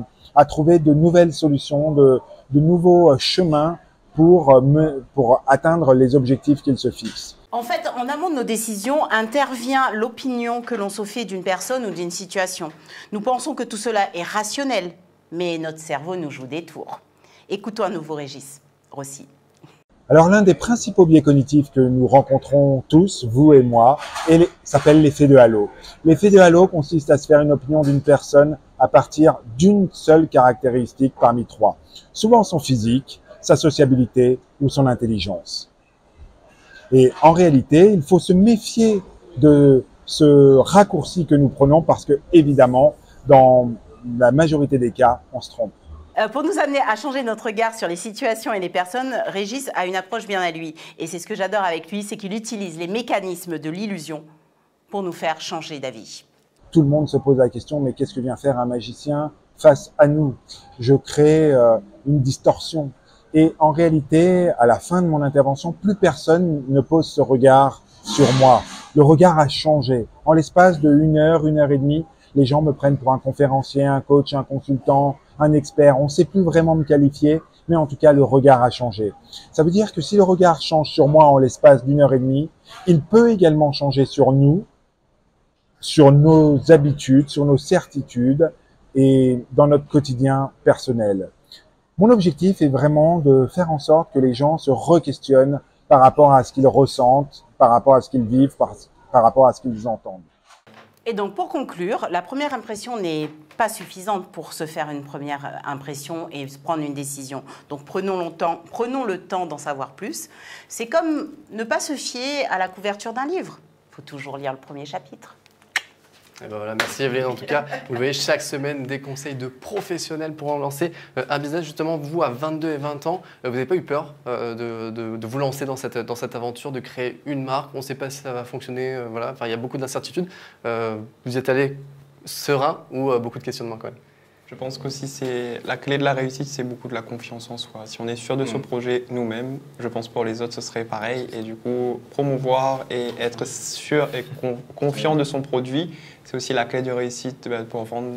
trouver de nouvelles solutions, de nouveaux chemins pour atteindre les objectifs qu'ils se fixent. En fait, en amont de nos décisions, intervient l'opinion que l'on se fait d'une personne ou d'une situation. Nous pensons que tout cela est rationnel, mais notre cerveau nous joue des tours. Écoutons à nouveau Régis Rossi. Alors l'un des principaux biais cognitifs que nous rencontrons tous, vous et moi, s'appelle l'effet de halo. L'effet de halo consiste à se faire une opinion d'une personne à partir d'une seule caractéristique parmi trois. Souvent son physique, sa sociabilité ou son intelligence. Et en réalité, il faut se méfier de ce raccourci que nous prenons parce que, évidemment, dans la majorité des cas, on se trompe. Pour nous amener à changer notre regard sur les situations et les personnes, Régis a une approche bien à lui. Et c'est ce que j'adore avec lui, c'est qu'il utilise les mécanismes de l'illusion pour nous faire changer d'avis. Tout le monde se pose la question, mais qu'est-ce que vient faire un magicien face à nous? Je crée une distorsion. Et en réalité, à la fin de mon intervention, plus personne ne pose ce regard sur moi. Le regard a changé. En l'espace de 1 heure et demie, les gens me prennent pour un conférencier, un coach, un consultant, un expert. On ne sait plus vraiment me qualifier, mais en tout cas, le regard a changé. Ça veut dire que si le regard change sur moi en l'espace d'1 heure et demie, il peut également changer sur nous, sur nos habitudes, sur nos certitudes et dans notre quotidien personnel. Mon objectif est vraiment de faire en sorte que les gens se re-questionnent par rapport à ce qu'ils ressentent, par rapport à ce qu'ils vivent, par rapport à ce qu'ils entendent. Et donc pour conclure, la première impression n'est pas suffisante pour se faire une première impression et prendre une décision. Donc prenons le temps d'en savoir plus. C'est comme ne pas se fier à la couverture d'un livre. Il faut toujours lire le premier chapitre. Et ben voilà, merci Evelyne. En tout cas, vous voyez chaque semaine des conseils de professionnels pour en lancer un business. Justement, vous, à 22 et 20 ans, vous n'avez pas eu peur de vous lancer dans cette aventure, de créer une marque. On ne sait pas si ça va fonctionner. Voilà. Enfin, il y a beaucoup d'incertitudes. Vous y êtes allé serein ou beaucoup de questionnements quand même? Je pense qu'aussi c'est la clé de la réussite, c'est beaucoup de la confiance en soi. Si on est sûr de ce projet nous-mêmes, je pense pour les autres ce serait pareil. Et du coup, promouvoir et être sûr et confiant de son produit, c'est aussi la clé de réussite pour vendre.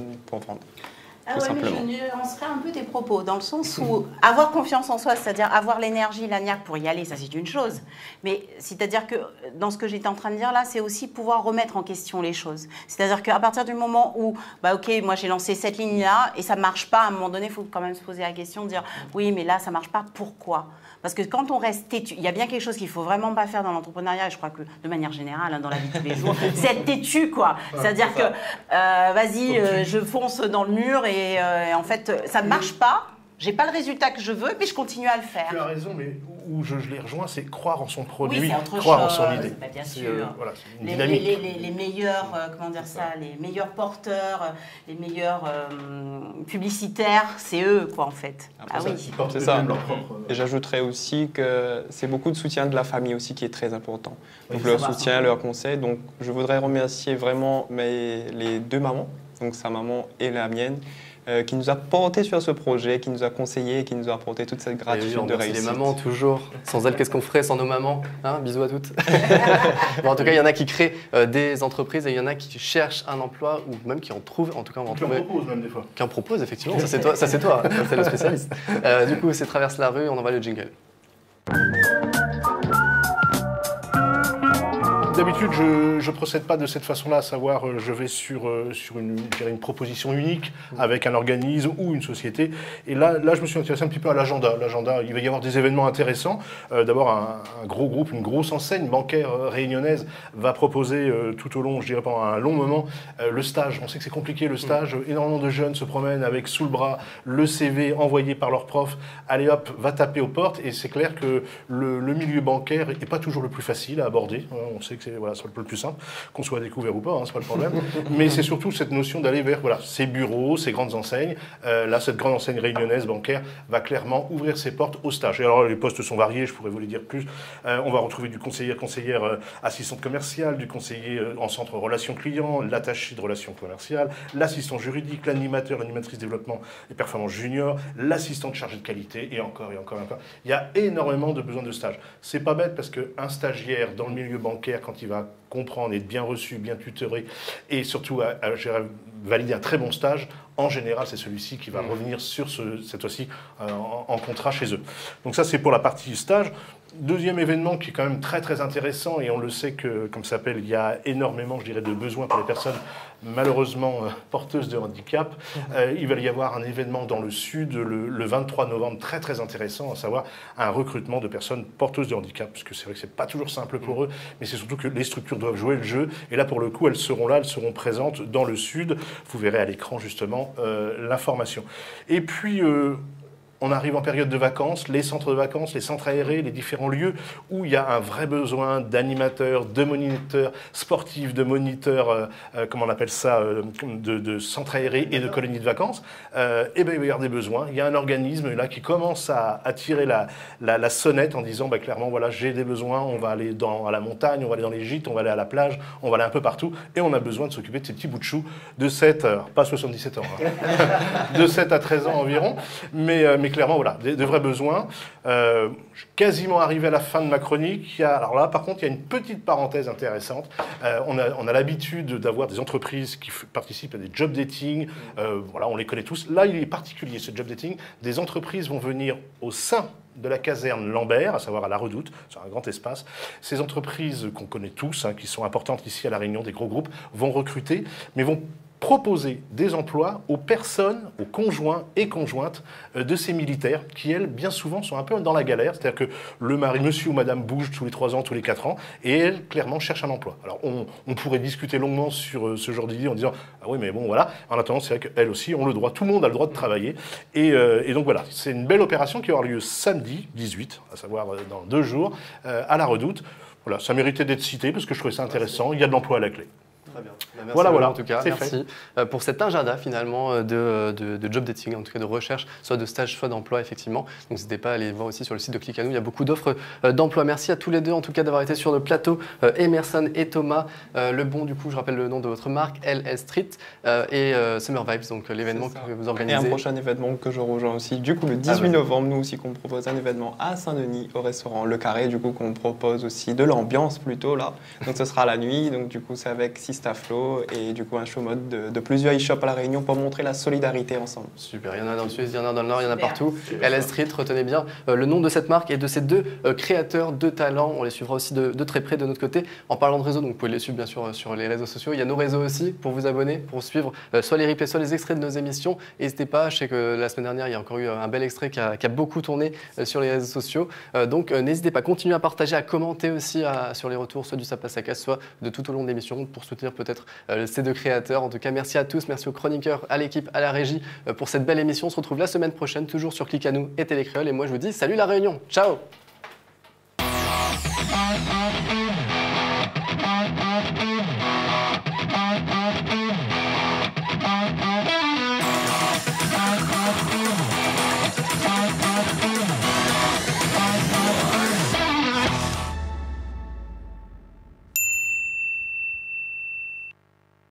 Ah ouais, mais je nuancerais un peu tes propos, dans le sens où avoir confiance en soi, c'est-à-dire avoir l'énergie, la niaque pour y aller, ça c'est une chose. Mais c'est-à-dire que dans ce que j'étais en train de dire là, c'est aussi pouvoir remettre en question les choses. C'est-à-dire qu'à partir du moment où, bah ok, moi j'ai lancé cette ligne-là et ça ne marche pas, à un moment donné, il faut quand même se poser la question de dire oui, mais là ça ne marche pas, pourquoi ? Parce que quand on reste têtu, il y a bien quelque chose qu'il ne faut vraiment pas faire dans l'entrepreneuriat, et je crois que de manière générale, hein, dans la vie de tous les jours, c'est être têtu, quoi. C'est-à-dire que, vas-y, je fonce dans le mur et en fait, ça ne marche pas, j'ai pas le résultat que je veux, mais je continue à le faire. Tu as raison, mais où je les rejoins, c'est croire en son produit, oui, croire en son idée. Bah, bien sûr. Voilà, une dynamique. Les meilleurs, comment dire ça, les meilleurs porteurs, les meilleurs publicitaires, c'est eux, quoi, en fait. Ah oui. C'est ça. Et j'ajouterais aussi que c'est beaucoup de soutien de la famille aussi qui est très important. Donc leur soutien, leur conseil. Donc je voudrais remercier vraiment les deux mamans, donc sa maman et la mienne, qui nous a porté sur ce projet, qui nous a conseillé, qui nous a apporté toute cette gratitude de réussite. Les mamans, toujours. Sans elles, qu'est-ce qu'on ferait sans nos mamans, hein? Bisous à toutes. Bon, en tout cas, il y en a qui créent des entreprises et il y en a qui cherchent un emploi ou même qui en trouvent. En tout cas, on va en trouver. Qui en proposent même des fois. Qui en proposent, effectivement. Ça, c'est toi. Ça, c'est le spécialiste. Du coup, c'est Traverse la rue. On envoie le jingle. D'habitude, je ne procède pas de cette façon-là, à savoir je vais sur une proposition unique avec un organisme ou une société. Et là, je me suis intéressé un petit peu à l'agenda. L'agenda, il va y avoir des événements intéressants. D'abord, un gros groupe, une grosse enseigne bancaire réunionnaise va proposer tout au long, je dirais pendant un long moment, le stage. On sait que c'est compliqué le stage. Énormément de jeunes se promènent avec sous le bras le CV envoyé par leur prof. Allez hop, va taper aux portes. Et c'est clair que le milieu bancaire n'est pas toujours le plus facile à aborder. On sait que c'est voilà, soit le plus simple, qu'on soit découvert ou pas, hein, c'est pas le problème. Mais c'est surtout cette notion d'aller vers voilà, ces bureaux, ces grandes enseignes. Là, cette grande enseigne réunionnaise bancaire va clairement ouvrir ses portes aux stages. Et alors, les postes sont variés, je pourrais vous les dire plus. On va retrouver du conseillère assistante commerciale, du conseiller en centre relations clients, l'attaché de relations commerciales, l'assistant juridique, l'animateur, l'animatrice développement et performance junior, l'assistante chargée de qualité, et encore, et encore, et encore. Il y a énormément de besoins de stages. C'est pas bête parce qu'un stagiaire dans le milieu bancaire, quand il va comprendre, être bien reçu, bien tutoré, et surtout à valider un très bon stage, en général, c'est celui-ci qui va revenir sur cette fois-ci en contrat chez eux. Donc ça, c'est pour la partie stage. Deuxième événement qui est quand même très très intéressant, et on le sait que, comme ça s'appelle, il y a énormément, je dirais, de besoins pour les personnes malheureusement porteuses de handicap. Il va y avoir un événement dans le sud le 23 novembre très très intéressant, à savoir un recrutement de personnes porteuses de handicap, parce que c'est vrai que c'est pas toujours simple pour eux, mais c'est surtout que les structures doivent jouer le jeu, et là pour le coup elles seront là, elles seront présentes dans le sud. Vous verrez à l'écran justement l'information. Et puis on arrive en période de vacances, les centres de vacances, les centres aérés, les différents lieux où il y a un vrai besoin d'animateurs, de moniteurs sportifs, de moniteurs, comment on appelle ça, de centres aérés et de colonies de vacances. Et bien il va y avoir des besoins. Il y a un organisme là qui commence à tirer la sonnette en disant clairement voilà, j'ai des besoins, on va aller à la montagne, on va aller dans les gîtes, on va aller à la plage, on va aller un peu partout, et on a besoin de s'occuper de ces petits bouts de choux de 7, pas 77 ans, hein, de 7 à 13 ans environ, mais clairement, voilà, des vrais besoins. Je suis quasiment arrivé à la fin de ma chronique. Alors là, par contre, il y a une petite parenthèse intéressante. On a l'habitude d'avoir des entreprises qui participent à des job dating. Voilà, on les connaît tous. Là, il est particulier, ce job dating. Des entreprises vont venir au sein de la caserne Lambert, à savoir à la Redoute, sur un grand espace. Ces entreprises qu'on connaît tous, hein, qui sont importantes ici à La Réunion, des gros groupes, vont recruter, mais vont proposer des emplois aux personnes, aux conjoints et conjointes de ces militaires qui, elles, bien souvent, sont un peu dans la galère. C'est-à-dire que le mari, monsieur ou madame, bouge tous les 3 ans, tous les 4 ans, et elle, clairement, cherche un emploi. Alors, on pourrait discuter longuement sur ce genre d'idée en disant « Ah oui, mais bon, voilà ». En attendant, c'est vrai qu'elles aussi ont le droit, tout le monde a le droit de travailler. Et donc, voilà, c'est une belle opération qui va avoir lieu samedi 18, à savoir dans 2 jours, à la Redoute. Voilà, ça méritait d'être cité parce que je trouvais ça intéressant. Il y a de l'emploi à la clé. Très bien. Merci voilà, en tout cas, merci pour cet agenda finalement de job dating, en tout cas de recherche, soit de stage, soit d'emploi effectivement. Donc n'hésitez pas à aller voir aussi sur le site de Click à nous, il y a beaucoup d'offres d'emploi. Merci à tous les deux en tout cas d'avoir été sur le plateau, Emerson et Thomas. Le bon, du coup, je rappelle le nom de votre marque, LS Street et Summer Vibes, donc l'événement que vous organisez. Et un prochain événement que je rejoins aussi, du coup le 18 novembre, nous aussi qu'on propose un événement à Saint-Denis au restaurant Le Carré, du coup qu'on propose aussi de l'ambiance plutôt là. Donc ce sera la nuit, donc du coup c'est avec Sistaflo et du coup un show mode de plusieurs e-shops à La Réunion pour montrer la solidarité ensemble. Super, il y en a dans le sud, il y en a dans le nord, il y en a partout. LS Street, retenez bien le nom de cette marque et de ces 2 créateurs de talent. On les suivra aussi de très près de notre côté. En parlant de réseau, donc vous pouvez les suivre bien sûr sur les réseaux sociaux. Il y a nos réseaux aussi pour vous abonner, pour suivre soit les replays, soit les extraits de nos émissions. N'hésitez pas, je sais que la semaine dernière, il y a encore eu un bel extrait qui a beaucoup tourné sur les réseaux sociaux. Donc n'hésitez pas, continuez à partager, à commenter aussi sur les retours, soit du Sapasaka, soit de tout au long de l'émission pour soutenir peut-être ces 2 créateurs. En tout cas, merci à tous, merci aux chroniqueurs, à l'équipe, à la régie pour cette belle émission. On se retrouve la semaine prochaine, toujours sur Click à nous et Télécréole. Et moi, je vous dis salut La Réunion, ciao. Thank you.